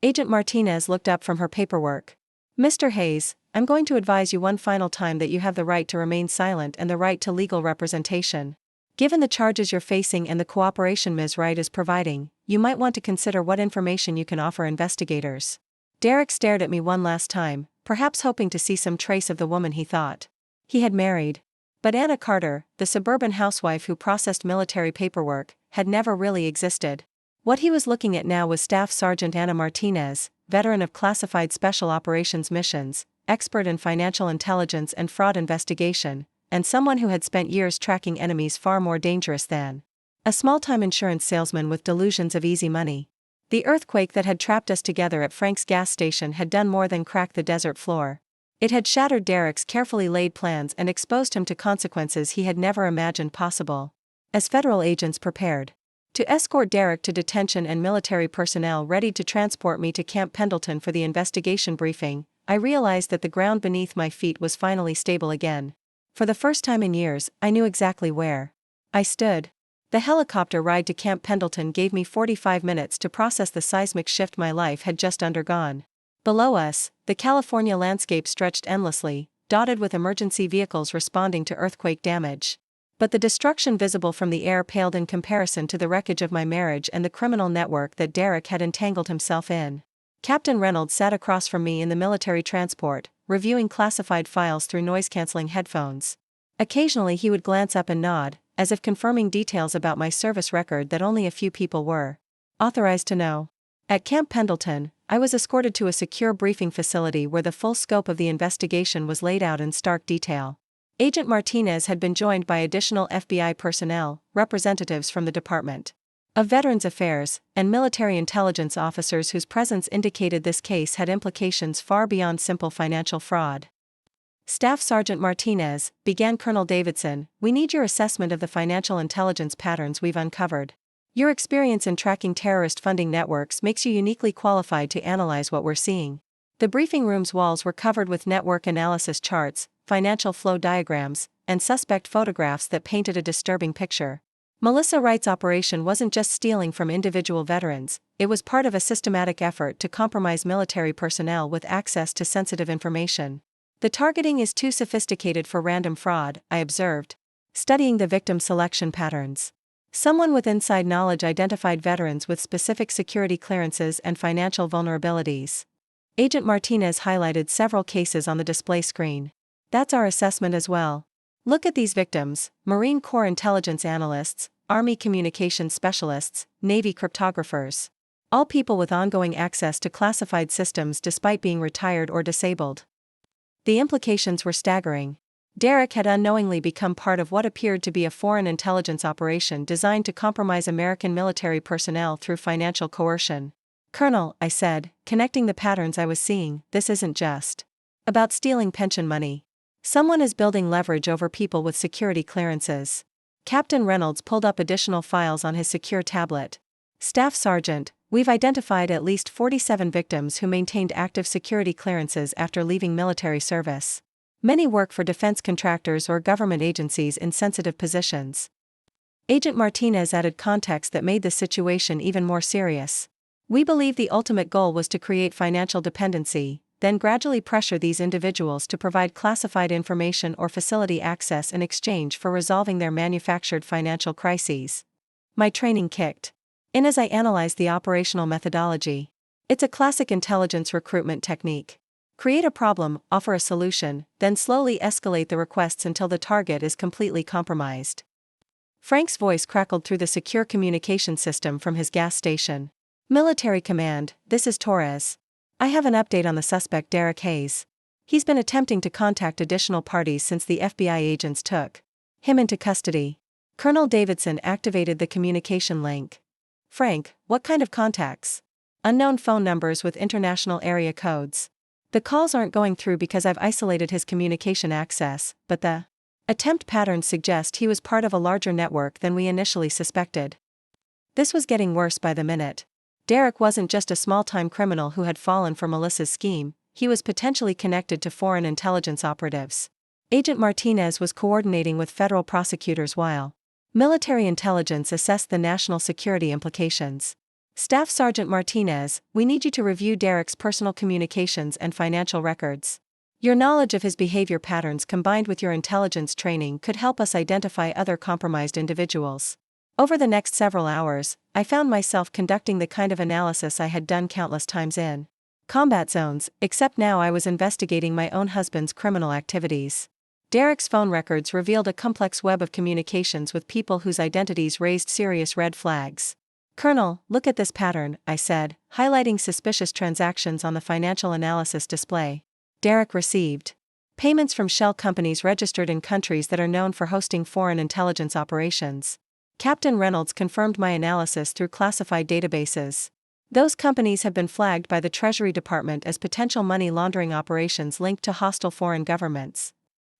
Agent Martinez looked up from her paperwork. Mr. Hayes, I'm going to advise you one final time that you have the right to remain silent and the right to legal representation. Given the charges you're facing and the cooperation Ms. Wright is providing, you might want to consider what information you can offer investigators. Derek stared at me one last time, perhaps hoping to see some trace of the woman he thought he had married. But Anna Carter, the suburban housewife who processed military paperwork, had never really existed. What he was looking at now was Staff Sergeant Anna Martinez, veteran of classified special operations missions, expert in financial intelligence and fraud investigation, and someone who had spent years tracking enemies far more dangerous than a small-time insurance salesman with delusions of easy money. The earthquake that had trapped us together at Frank's gas station had done more than crack the desert floor. It had shattered Derek's carefully laid plans and exposed him to consequences he had never imagined possible. As federal agents prepared to escort Derek to detention and military personnel ready to transport me to Camp Pendleton for the investigation briefing, I realized that the ground beneath my feet was finally stable again. For the first time in years, I knew exactly where I stood. The helicopter ride to Camp Pendleton gave me 45 minutes to process the seismic shift my life had just undergone. Below us, the California landscape stretched endlessly, dotted with emergency vehicles responding to earthquake damage. But the destruction visible from the air paled in comparison to the wreckage of my marriage and the criminal network that Derek had entangled himself in. Captain Reynolds sat across from me in the military transport, reviewing classified files through noise-canceling headphones. Occasionally he would glance up and nod, as if confirming details about my service record that only a few people were authorized to know. At Camp Pendleton, I was escorted to a secure briefing facility where the full scope of the investigation was laid out in stark detail. Agent Martinez had been joined by additional FBI personnel, representatives from the Department of Veterans Affairs, and military intelligence officers whose presence indicated this case had implications far beyond simple financial fraud. Staff Sergeant Martinez, began Colonel Davidson, we need your assessment of the financial intelligence patterns we've uncovered. Your experience in tracking terrorist funding networks makes you uniquely qualified to analyze what we're seeing. The briefing room's walls were covered with network analysis charts, financial flow diagrams, and suspect photographs that painted a disturbing picture. Melissa Wright's operation wasn't just stealing from individual veterans, it was part of a systematic effort to compromise military personnel with access to sensitive information. The targeting is too sophisticated for random fraud, I observed, studying the victim selection patterns. Someone with inside knowledge identified veterans with specific security clearances and financial vulnerabilities. Agent Martinez highlighted several cases on the display screen. That's our assessment as well. Look at these victims: Marine Corps intelligence analysts, Army communications specialists, Navy cryptographers. All people with ongoing access to classified systems despite being retired or disabled. The implications were staggering. Derek had unknowingly become part of what appeared to be a foreign intelligence operation designed to compromise American military personnel through financial coercion. Colonel, I said, connecting the patterns I was seeing, this isn't just about stealing pension money. Someone is building leverage over people with security clearances. Captain Reynolds pulled up additional files on his secure tablet. Staff Sergeant, we've identified at least 47 victims who maintained active security clearances after leaving military service. Many work for defense contractors or government agencies in sensitive positions. Agent Martinez added context that made the situation even more serious. We believe the ultimate goal was to create financial dependency, then gradually pressure these individuals to provide classified information or facility access in exchange for resolving their manufactured financial crises. My training kicked in as I analyzed the operational methodology. It's a classic intelligence recruitment technique. Create a problem, offer a solution, then slowly escalate the requests until the target is completely compromised. Frank's voice crackled through the secure communication system from his gas station. Military Command, this is Torres. I have an update on the suspect Derek Hayes. He's been attempting to contact additional parties since the FBI agents took him into custody. Colonel Davidson activated the communication link. Frank, what kind of contacts? Unknown phone numbers with international area codes. The calls aren't going through because I've isolated his communication access, but the attempt patterns suggest he was part of a larger network than we initially suspected. This was getting worse by the minute. Derek wasn't just a small-time criminal who had fallen for Melissa's scheme, he was potentially connected to foreign intelligence operatives. Agent Martinez was coordinating with federal prosecutors while military intelligence assessed the national security implications. Staff Sergeant Martinez, we need you to review Derek's personal communications and financial records. Your knowledge of his behavior patterns combined with your intelligence training could help us identify other compromised individuals. Over the next several hours, I found myself conducting the kind of analysis I had done countless times in combat zones, except now I was investigating my own husband's criminal activities. Derek's phone records revealed a complex web of communications with people whose identities raised serious red flags. Colonel, look at this pattern, I said, highlighting suspicious transactions on the financial analysis display. Derek received payments from shell companies registered in countries that are known for hosting foreign intelligence operations. Captain Reynolds confirmed my analysis through classified databases. Those companies have been flagged by the Treasury Department as potential money laundering operations linked to hostile foreign governments.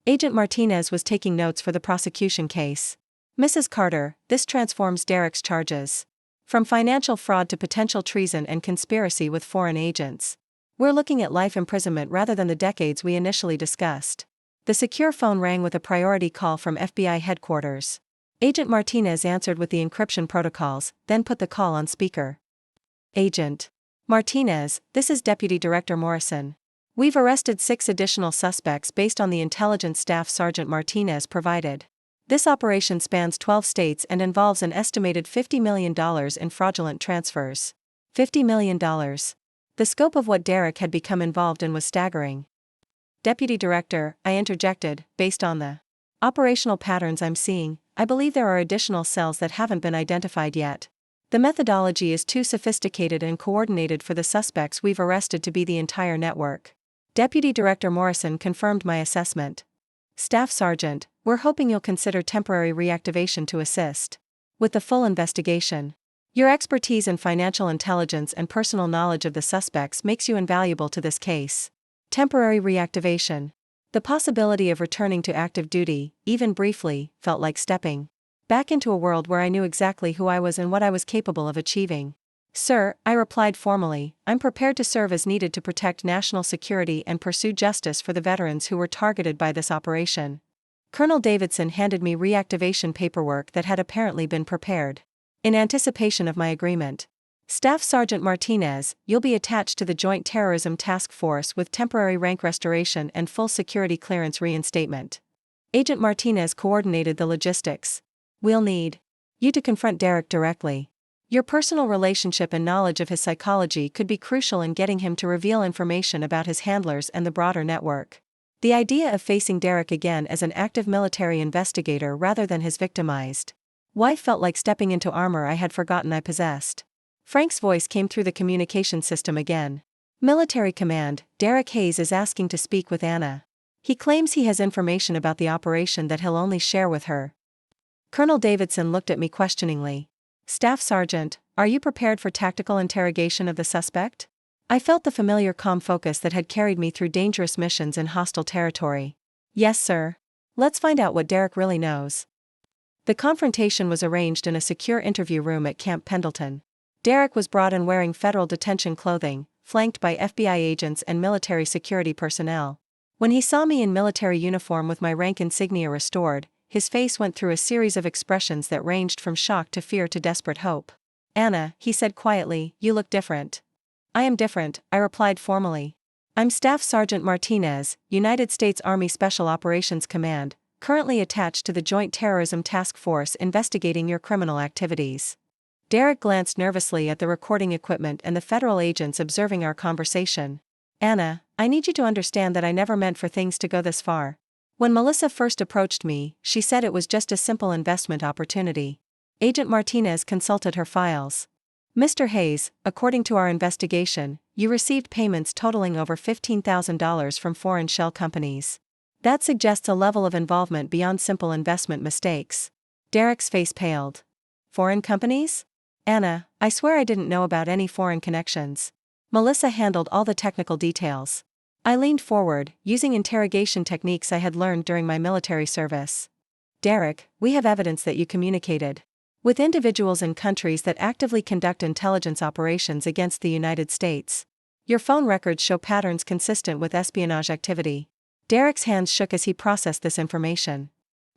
Agent Martinez was taking notes for the prosecution case. Mrs. Carter, this transforms Derek's charges from financial fraud to potential treason and conspiracy with foreign agents. We're looking at life imprisonment rather than the decades we initially discussed. The secure phone rang with a priority call from FBI headquarters. Agent Martinez answered with the encryption protocols, then put the call on speaker. Agent Martinez, this is Deputy Director Morrison. We've arrested 6 additional suspects based on the intelligence Staff Sergeant Martinez provided. This operation spans 12 states and involves an estimated $50 million in fraudulent transfers. $50 million. The scope of what Derek had become involved in was staggering. Deputy Director, I interjected, based on the operational patterns I'm seeing, I believe there are additional cells that haven't been identified yet. The methodology is too sophisticated and coordinated for the suspects we've arrested to be the entire network. Deputy Director Morrison confirmed my assessment. Staff Sergeant, we're hoping you'll consider temporary reactivation to assist with the full investigation. Your expertise in financial intelligence and personal knowledge of the suspects makes you invaluable to this case. Temporary reactivation. The possibility of returning to active duty, even briefly, felt like stepping back into a world where I knew exactly who I was and what I was capable of achieving. Sir, I replied formally, I'm prepared to serve as needed to protect national security and pursue justice for the veterans who were targeted by this operation. Colonel Davidson handed me reactivation paperwork that had apparently been prepared in anticipation of my agreement. Staff Sergeant Martinez, you'll be attached to the Joint Terrorism Task Force with temporary rank restoration and full security clearance reinstatement. Agent Martinez coordinated the logistics. We'll need you to confront Derek directly. Your personal relationship and knowledge of his psychology could be crucial in getting him to reveal information about his handlers and the broader network. The idea of facing Derek again as an active military investigator rather than his victimized wife felt like stepping into armor I had forgotten I possessed. Frank's voice came through the communication system again. Military Command, Derek Hayes is asking to speak with Anna. He claims he has information about the operation that he'll only share with her. Colonel Davidson looked at me questioningly. Staff Sergeant, are you prepared for tactical interrogation of the suspect? I felt the familiar calm focus that had carried me through dangerous missions in hostile territory. Yes, sir. Let's find out what Derek really knows. The confrontation was arranged in a secure interview room at Camp Pendleton. Derek was brought in wearing federal detention clothing, flanked by FBI agents and military security personnel. When he saw me in military uniform with my rank insignia restored, his face went through a series of expressions that ranged from shock to fear to desperate hope. Anna, he said quietly, you look different. I am different, I replied formally. I'm Staff Sergeant Martinez, United States Army Special Operations Command, currently attached to the Joint Terrorism Task Force investigating your criminal activities. Derek glanced nervously at the recording equipment and the federal agents observing our conversation. Anna, I need you to understand that I never meant for things to go this far. When Melissa first approached me, she said it was just a simple investment opportunity. Agent Martinez consulted her files. Mr. Hayes, according to our investigation, you received payments totaling over $15,000 from foreign shell companies. That suggests a level of involvement beyond simple investment mistakes. Derek's face paled. Foreign companies? Anna, I swear I didn't know about any foreign connections. Melissa handled all the technical details. I leaned forward, using interrogation techniques I had learned during my military service. Derek, we have evidence that you communicated with individuals in countries that actively conduct intelligence operations against the United States. Your phone records show patterns consistent with espionage activity. Derek's hands shook as he processed this information.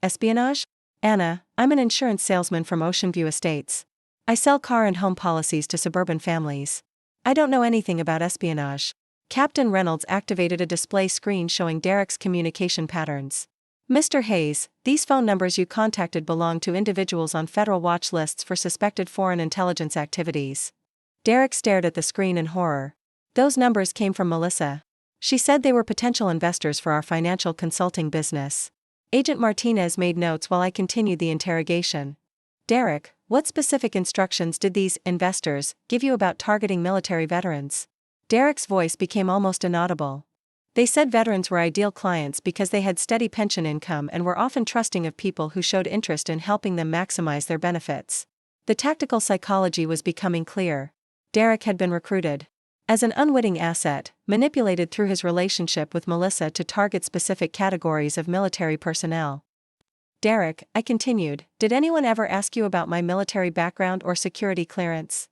Espionage? Anna, I'm an insurance salesman from Oceanview Estates. I sell car and home policies to suburban families. I don't know anything about espionage. Captain Reynolds activated a display screen showing Derek's communication patterns. Mr. Hayes, these phone numbers you contacted belong to individuals on federal watch lists for suspected foreign intelligence activities. Derek stared at the screen in horror. Those numbers came from Melissa. She said they were potential investors for our financial consulting business. Agent Martinez made notes while I continued the interrogation. Derek, what specific instructions did these investors give you about targeting military veterans? Derek's voice became almost inaudible. They said veterans were ideal clients because they had steady pension income and were often trusting of people who showed interest in helping them maximize their benefits. The tactical psychology was becoming clear. Derek had been recruited as an unwitting asset, manipulated through his relationship with Melissa to target specific categories of military personnel. Derek, I continued, did anyone ever ask you about my military background or security clearance?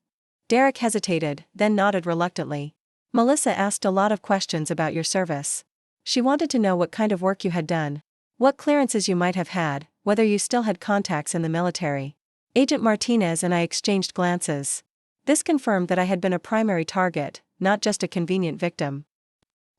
Derek hesitated, then nodded reluctantly. Melissa asked a lot of questions about your service. She wanted to know what kind of work you had done, what clearances you might have had, whether you still had contacts in the military. Agent Martinez and I exchanged glances. This confirmed that I had been a primary target, not just a convenient victim.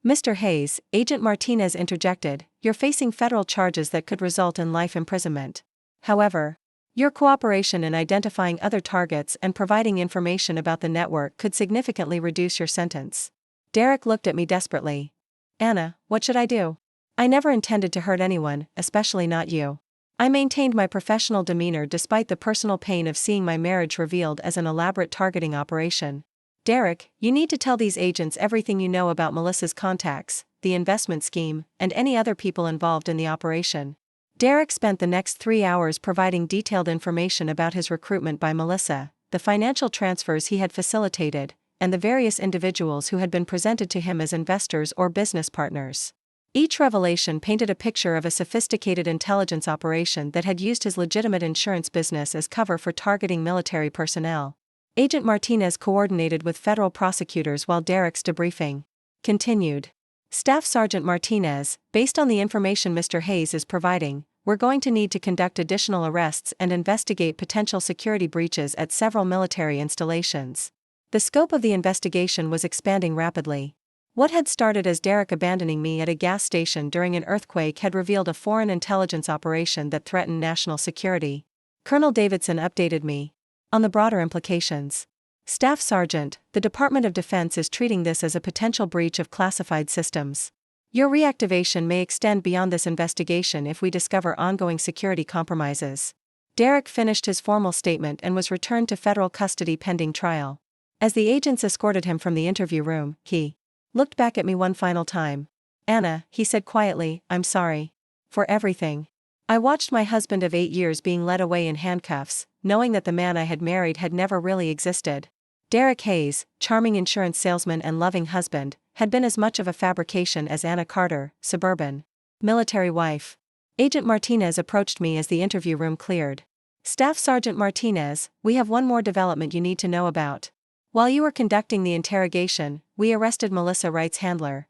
Mr. Hayes, Agent Martinez interjected, you're facing federal charges that could result in life imprisonment. However, your cooperation in identifying other targets and providing information about the network could significantly reduce your sentence. Derek looked at me desperately. Anna, what should I do? I never intended to hurt anyone, especially not you. I maintained my professional demeanor despite the personal pain of seeing my marriage revealed as an elaborate targeting operation. Derek, you need to tell these agents everything you know about Melissa's contacts, the investment scheme, and any other people involved in the operation. Derek spent the next 3 hours providing detailed information about his recruitment by Melissa, the financial transfers he had facilitated, and the various individuals who had been presented to him as investors or business partners. Each revelation painted a picture of a sophisticated intelligence operation that had used his legitimate insurance business as cover for targeting military personnel. Agent Martinez coordinated with federal prosecutors while Derek's debriefing continued. Staff Sergeant Martinez, based on the information Mr. Hayes is providing, we're going to need to conduct additional arrests and investigate potential security breaches at several military installations. The scope of the investigation was expanding rapidly. What had started as Derek abandoning me at a gas station during an earthquake had revealed a foreign intelligence operation that threatened national security. Colonel Davidson updated me on the broader implications. Staff Sergeant, the Department of Defense is treating this as a potential breach of classified systems. Your reactivation may extend beyond this investigation if we discover ongoing security compromises. Derek finished his formal statement and was returned to federal custody pending trial. As the agents escorted him from the interview room, he looked back at me one final time. Anna, he said quietly, I'm sorry for everything. I watched my husband of 8 years being led away in handcuffs, knowing that the man I had married had never really existed. Derek Hayes, charming insurance salesman and loving husband, had been as much of a fabrication as Anna Carter, suburban military wife. Agent Martinez approached me as the interview room cleared. Staff Sergeant Martinez, we have one more development you need to know about. While you were conducting the interrogation, we arrested Melissa Wright's handler.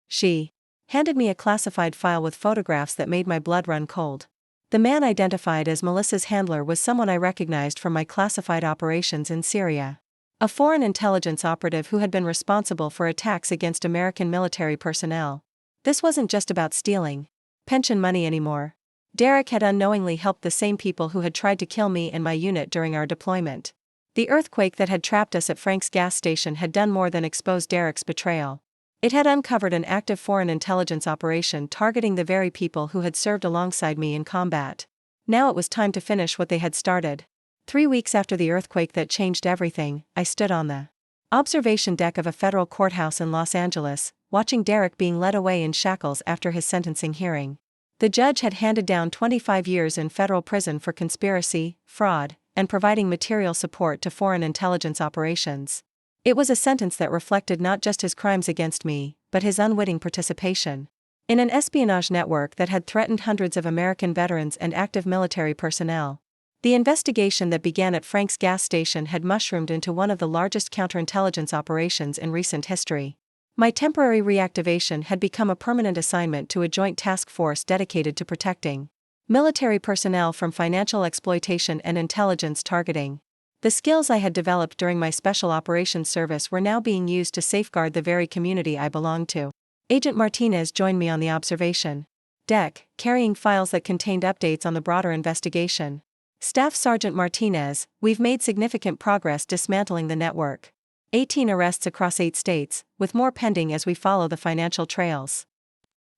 She handed me a classified file with photographs that made my blood run cold. The man identified as Melissa's handler was someone I recognized from my classified operations in Syria. A foreign intelligence operative who had been responsible for attacks against American military personnel. This wasn't just about stealing pension money anymore. Derek had unknowingly helped the same people who had tried to kill me and my unit during our deployment. The earthquake that had trapped us at Frank's gas station had done more than expose Derek's betrayal. It had uncovered an active foreign intelligence operation targeting the very people who had served alongside me in combat. Now it was time to finish what they had started. 3 weeks after the earthquake that changed everything, I stood on the observation deck of a federal courthouse in Los Angeles, watching Derek being led away in shackles after his sentencing hearing. The judge had handed down 25 years in federal prison for conspiracy, fraud, and providing material support to foreign intelligence operations. It was a sentence that reflected not just his crimes against me, but his unwitting participation in an espionage network that had threatened hundreds of American veterans and active military personnel. The investigation that began at Frank's gas station had mushroomed into one of the largest counterintelligence operations in recent history. My temporary reactivation had become a permanent assignment to a joint task force dedicated to protecting military personnel from financial exploitation and intelligence targeting. The skills I had developed during my special operations service were now being used to safeguard the very community I belonged to. Agent Martinez joined me on the observation deck, carrying files that contained updates on the broader investigation. Staff Sergeant Martinez, we've made significant progress dismantling the network. 18 arrests across 8 states, with more pending as we follow the financial trails.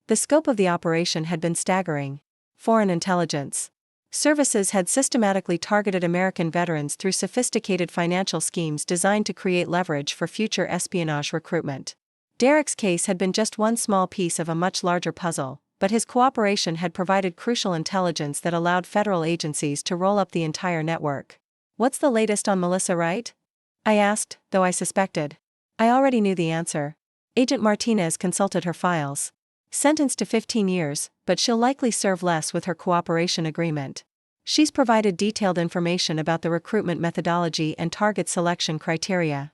The scope of the operation had been staggering. Foreign intelligence services had systematically targeted American veterans through sophisticated financial schemes designed to create leverage for future espionage recruitment. Derek's case had been just one small piece of a much larger puzzle, but his cooperation had provided crucial intelligence that allowed federal agencies to roll up the entire network. "What's the latest on Melissa Wright?" I asked, though I suspected. I already knew the answer. Agent Martinez consulted her files. Sentenced to 15 years, but she'll likely serve less with her cooperation agreement. She's provided detailed information about the recruitment methodology and target selection criteria.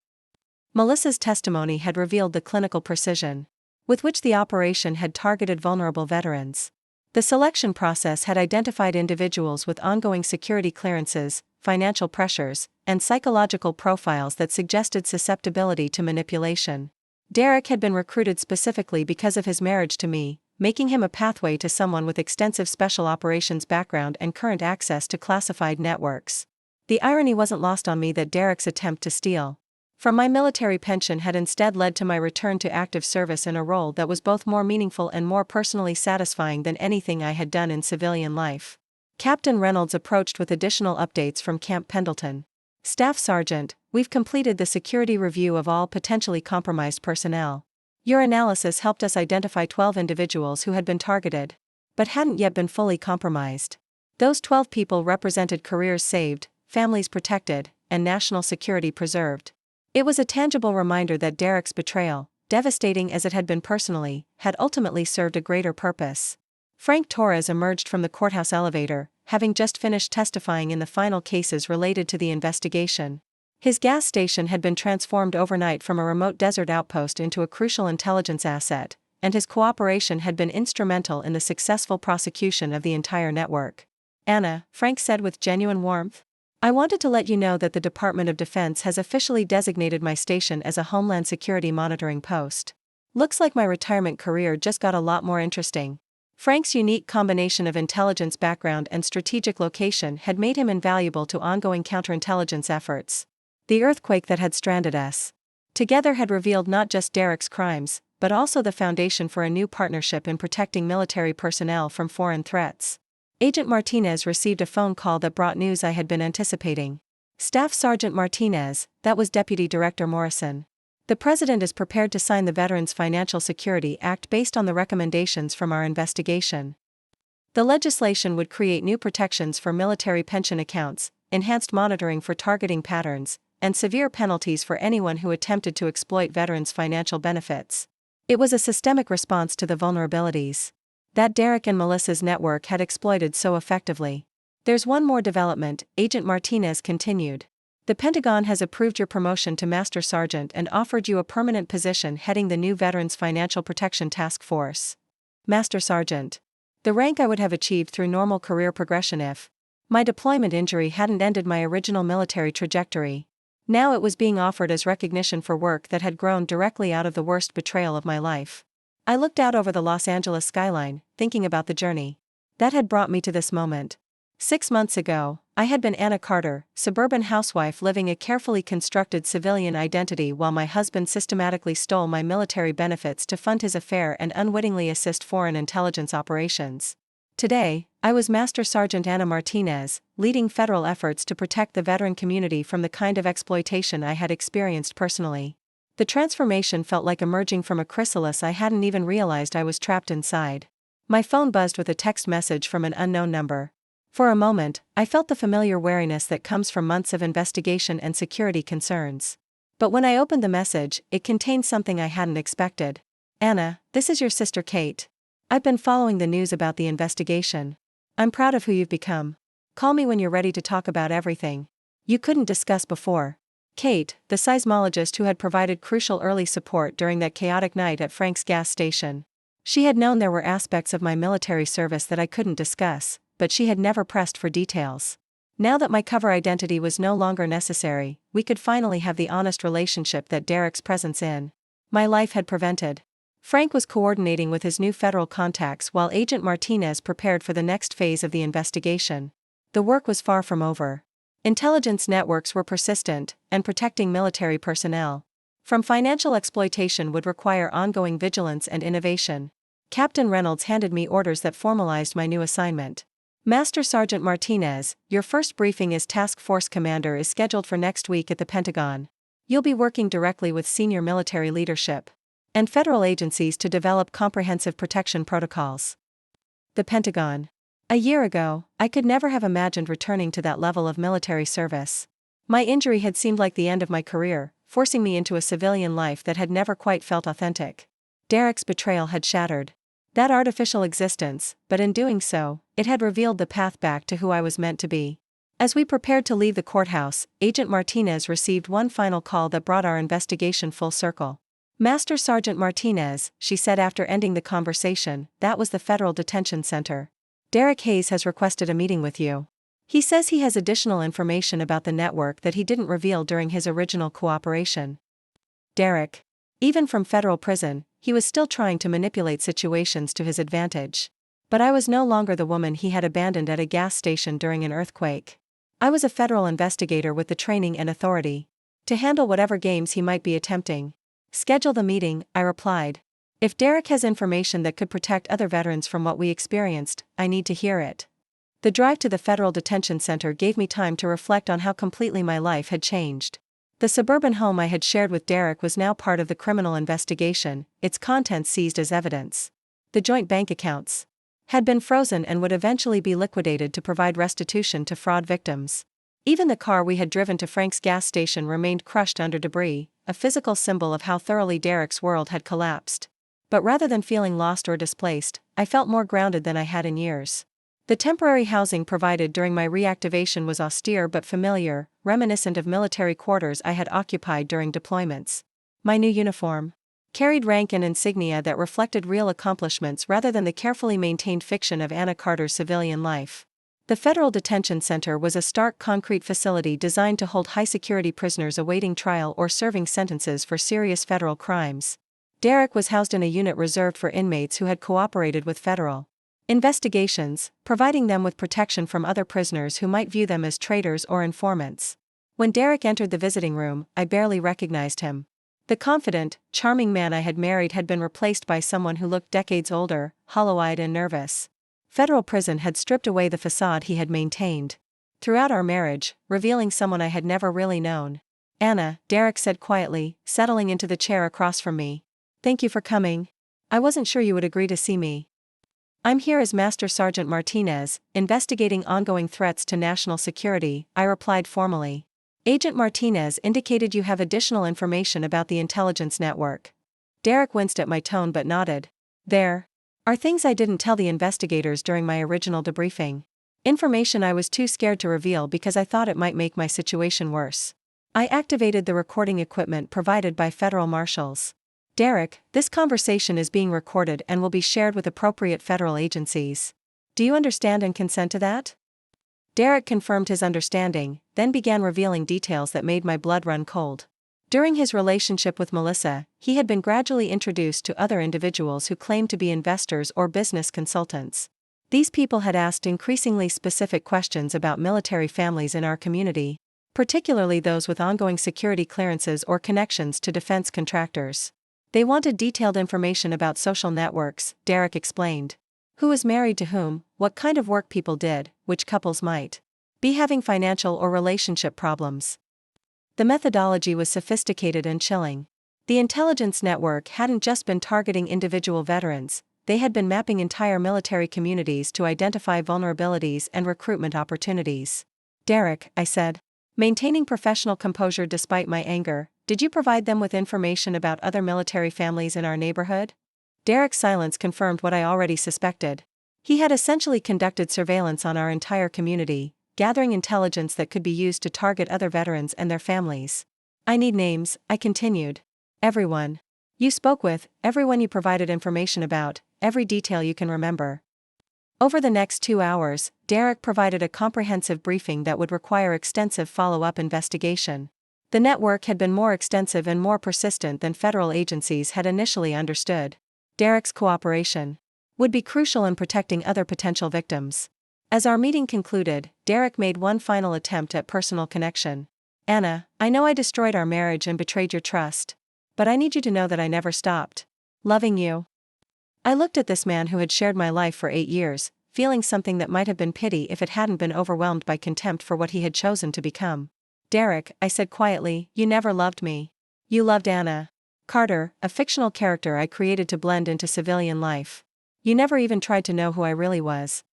Melissa's testimony had revealed the clinical precision with which the operation had targeted vulnerable veterans. The selection process had identified individuals with ongoing security clearances, financial pressures, and psychological profiles that suggested susceptibility to manipulation. Derek had been recruited specifically because of his marriage to me, making him a pathway to someone with extensive special operations background and current access to classified networks. The irony wasn't lost on me that Derek's attempt to steal from my military pension had instead led to my return to active service in a role that was both more meaningful and more personally satisfying than anything I had done in civilian life. Captain Reynolds approached with additional updates from Camp Pendleton. "Staff Sergeant, we've completed the security review of all potentially compromised personnel. Your analysis helped us identify 12 individuals who had been targeted, but hadn't yet been fully compromised. Those 12 people represented careers saved, families protected, and national security preserved." It was a tangible reminder that Derek's betrayal, devastating as it had been personally, had ultimately served a greater purpose. Frank Torres emerged from the courthouse elevator, having just finished testifying in the final cases related to the investigation. His gas station had been transformed overnight from a remote desert outpost into a crucial intelligence asset, and his cooperation had been instrumental in the successful prosecution of the entire network. "Anna," Frank said with genuine warmth, "I wanted to let you know that the Department of Defense has officially designated my station as a Homeland Security monitoring post. Looks like my retirement career just got a lot more interesting." Frank's unique combination of intelligence background and strategic location had made him invaluable to ongoing counterintelligence efforts. The earthquake that had stranded us together had revealed not just Derek's crimes, but also the foundation for a new partnership in protecting military personnel from foreign threats. Agent Martinez received a phone call that brought news I had been anticipating. "Staff Sergeant Martinez," that was Deputy Director Morrison. "The President is prepared to sign the Veterans Financial Security Act based on the recommendations from our investigation. The legislation would create new protections for military pension accounts, enhanced monitoring for targeting patterns, and severe penalties for anyone who attempted to exploit veterans' financial benefits." It was a systemic response to the vulnerabilities that Derek and Melissa's network had exploited so effectively. "There's one more development," Agent Martinez continued. "The Pentagon has approved your promotion to Master Sergeant and offered you a permanent position heading the new Veterans Financial Protection Task Force." Master Sergeant. The rank I would have achieved through normal career progression if my deployment injury hadn't ended my original military trajectory. Now it was being offered as recognition for work that had grown directly out of the worst betrayal of my life. I looked out over the Los Angeles skyline, thinking about the journey that had brought me to this moment. 6 months ago, I had been Anna Carter, suburban housewife living a carefully constructed civilian identity while my husband systematically stole my military benefits to fund his affair and unwittingly assist foreign intelligence operations. Today, I was Master Sergeant Anna Martinez, leading federal efforts to protect the veteran community from the kind of exploitation I had experienced personally. The transformation felt like emerging from a chrysalis I hadn't even realized I was trapped inside. My phone buzzed with a text message from an unknown number. For a moment, I felt the familiar wariness that comes from months of investigation and security concerns. But when I opened the message, it contained something I hadn't expected. "Anna, this is your sister Kate. I've been following the news about the investigation. I'm proud of who you've become. Call me when you're ready to talk about everything you couldn't discuss before." Kate, the seismologist who had provided crucial early support during that chaotic night at Frank's gas station. She had known there were aspects of my military service that I couldn't discuss, but she had never pressed for details. Now that my cover identity was no longer necessary, we could finally have the honest relationship that Derek's presence in my life had prevented. Frank was coordinating with his new federal contacts while Agent Martinez prepared for the next phase of the investigation. The work was far from over. Intelligence networks were persistent, and protecting military personnel from financial exploitation would require ongoing vigilance and innovation. Captain Reynolds handed me orders that formalized my new assignment. Master Sergeant Martinez, your first briefing as Task Force Commander is scheduled for next week at the Pentagon. You'll be working directly with senior military leadership and federal agencies to develop comprehensive protection protocols. The Pentagon. A year ago, I could never have imagined returning to that level of military service. My injury had seemed like the end of my career, forcing me into a civilian life that had never quite felt authentic. Derek's betrayal had shattered that artificial existence, but in doing so, it had revealed the path back to who I was meant to be. As we prepared to leave the courthouse, Agent Martinez received one final call that brought our investigation full circle. Master Sergeant Martinez, she said after ending the conversation, that was the Federal Detention Center. Derek Hayes has requested a meeting with you. He says he has additional information about the network that he didn't reveal during his original cooperation. Derek. Even from federal prison, he was still trying to manipulate situations to his advantage. But I was no longer the woman he had abandoned at a gas station during an earthquake. I was a federal investigator with the training and authority to handle whatever games he might be attempting. Schedule the meeting, I replied. If Derek has information that could protect other veterans from what we experienced, I need to hear it. The drive to the Federal Detention Center gave me time to reflect on how completely my life had changed. The suburban home I had shared with Derek was now part of the criminal investigation, its contents seized as evidence. The joint bank accounts had been frozen and would eventually be liquidated to provide restitution to fraud victims. Even the car we had driven to Frank's gas station remained crushed under debris, a physical symbol of how thoroughly Derek's world had collapsed. But rather than feeling lost or displaced, I felt more grounded than I had in years. The temporary housing provided during my reactivation was austere but familiar, reminiscent of military quarters I had occupied during deployments. My new uniform carried rank and insignia that reflected real accomplishments rather than the carefully maintained fiction of Anna Carter's civilian life. The Federal Detention Center was a stark concrete facility designed to hold high-security prisoners awaiting trial or serving sentences for serious federal crimes. Derek was housed in a unit reserved for inmates who had cooperated with federal investigations, providing them with protection from other prisoners who might view them as traitors or informants. When Derek entered the visiting room, I barely recognized him. The confident, charming man I had married had been replaced by someone who looked decades older, hollow-eyed and nervous. Federal prison had stripped away the facade he had maintained throughout our marriage, revealing someone I had never really known. Anna, Derek said quietly, settling into the chair across from me. Thank you for coming. I wasn't sure you would agree to see me. I'm here as Master Sergeant Martinez, investigating ongoing threats to national security, I replied formally. Agent Martinez indicated you have additional information about the intelligence network. Derek winced at my tone but nodded. There are things I didn't tell the investigators during my original debriefing. Information I was too scared to reveal because I thought it might make my situation worse. I activated the recording equipment provided by federal marshals. Derek, this conversation is being recorded and will be shared with appropriate federal agencies. Do you understand and consent to that? Derek confirmed his understanding, then began revealing details that made my blood run cold. During his relationship with Melissa, he had been gradually introduced to other individuals who claimed to be investors or business consultants. These people had asked increasingly specific questions about military families in our community, particularly those with ongoing security clearances or connections to defense contractors. They wanted detailed information about social networks, Derek explained. Who was married to whom, what kind of work people did, which couples might be having financial or relationship problems. The methodology was sophisticated and chilling. The intelligence network hadn't just been targeting individual veterans, they had been mapping entire military communities to identify vulnerabilities and recruitment opportunities. Derek, I said, maintaining professional composure despite my anger, did you provide them with information about other military families in our neighborhood? Derek's silence confirmed what I already suspected. He had essentially conducted surveillance on our entire community, gathering intelligence that could be used to target other veterans and their families. I need names, I continued. Everyone you spoke with, everyone you provided information about, every detail you can remember. Over the next 2 hours, Derek provided a comprehensive briefing that would require extensive follow-up investigation. The network had been more extensive and more persistent than federal agencies had initially understood. Derek's cooperation would be crucial in protecting other potential victims. As our meeting concluded, Derek made one final attempt at personal connection. "Anna, I know I destroyed our marriage and betrayed your trust. But I need you to know that I never stopped loving you." I looked at this man who had shared my life for 8 years, feeling something that might have been pity if it hadn't been overwhelmed by contempt for what he had chosen to become. "Derek," I said quietly, "you never loved me. You loved Anna Carter, a fictional character I created to blend into civilian life. You never even tried to know who I really was."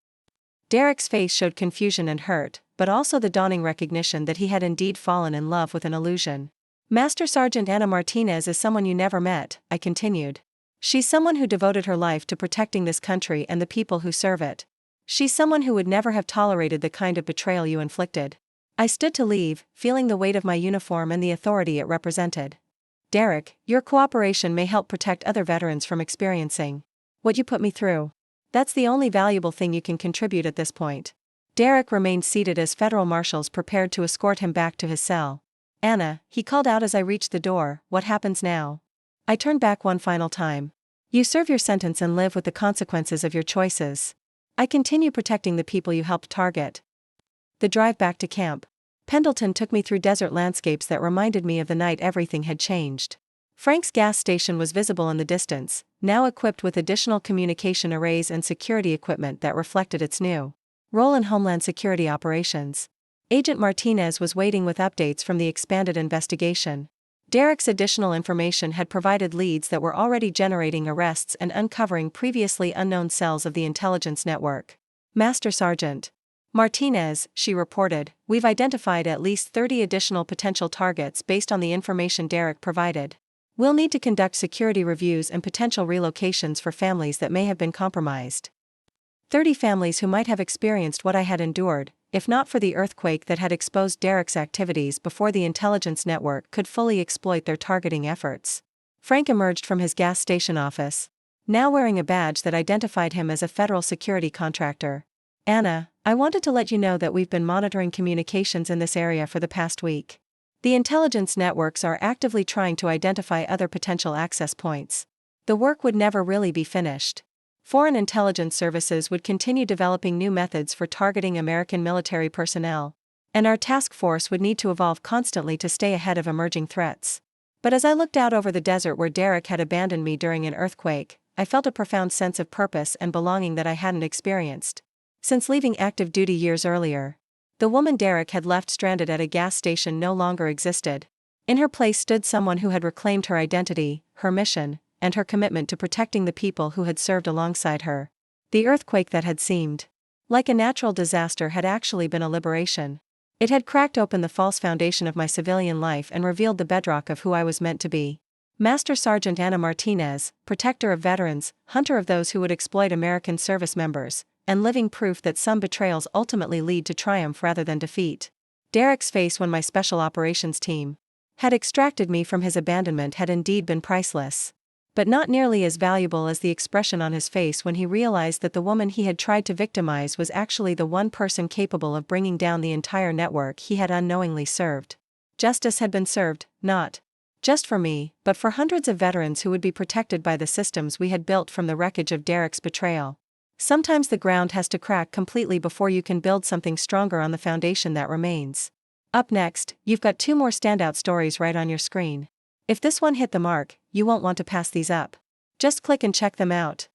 Derek's face showed confusion and hurt, but also the dawning recognition that he had indeed fallen in love with an illusion. "Master Sergeant Anna Martinez is someone you never met," I continued. "She's someone who devoted her life to protecting this country and the people who serve it. She's someone who would never have tolerated the kind of betrayal you inflicted." I stood to leave, feeling the weight of my uniform and the authority it represented. "Derek, your cooperation may help protect other veterans from experiencing what you put me through. That's the only valuable thing you can contribute at this point." Derek remained seated as federal marshals prepared to escort him back to his cell. "Anna," he called out as I reached the door, "what happens now?" I turned back one final time. "You serve your sentence and live with the consequences of your choices. I continue protecting the people you helped target." The drive back to camp Pendleton took me through desert landscapes that reminded me of the night everything had changed. Frank's gas station was visible in the distance, now equipped with additional communication arrays and security equipment that reflected its new role in Homeland Security operations. Agent Martinez was waiting with updates from the expanded investigation. Derek's additional information had provided leads that were already generating arrests and uncovering previously unknown cells of the intelligence network. "Master Sergeant Martinez," she reported, "we've identified at least 30 additional potential targets based on the information Derek provided. We'll need to conduct security reviews and potential relocations for families that may have been compromised. 30 families who might have experienced what I had endured, if not for the earthquake that had exposed Derek's activities before the intelligence network could fully exploit their targeting efforts." Frank emerged from his gas station office, now wearing a badge that identified him as a federal security contractor. "Anna, I wanted to let you know that we've been monitoring communications in this area for the past week. The intelligence networks are actively trying to identify other potential access points. The work would never really be finished. Foreign intelligence services would continue developing new methods for targeting American military personnel, and our task force would need to evolve constantly to stay ahead of emerging threats." But as I looked out over the desert where Derek had abandoned me during an earthquake, I felt a profound sense of purpose and belonging that I hadn't experienced since leaving active duty years earlier. The woman Derek had left stranded at a gas station no longer existed. In her place stood someone who had reclaimed her identity, her mission, and her commitment to protecting the people who had served alongside her. The earthquake that had seemed like a natural disaster had actually been a liberation. It had cracked open the false foundation of my civilian life and revealed the bedrock of who I was meant to be. Master Sergeant Anna Martinez, protector of veterans, hunter of those who would exploit American service members, and living proof that some betrayals ultimately lead to triumph rather than defeat. Derek's face when my special operations team had extracted me from his abandonment had indeed been priceless. But not nearly as valuable as the expression on his face when he realized that the woman he had tried to victimize was actually the one person capable of bringing down the entire network he had unknowingly served. Justice had been served, not just for me, but for hundreds of veterans who would be protected by the systems we had built from the wreckage of Derek's betrayal. Sometimes the ground has to crack completely before you can build something stronger on the foundation that remains. Up next, you've got 2 more standout stories right on your screen. If this one hit the mark, you won't want to pass these up. Just click and check them out.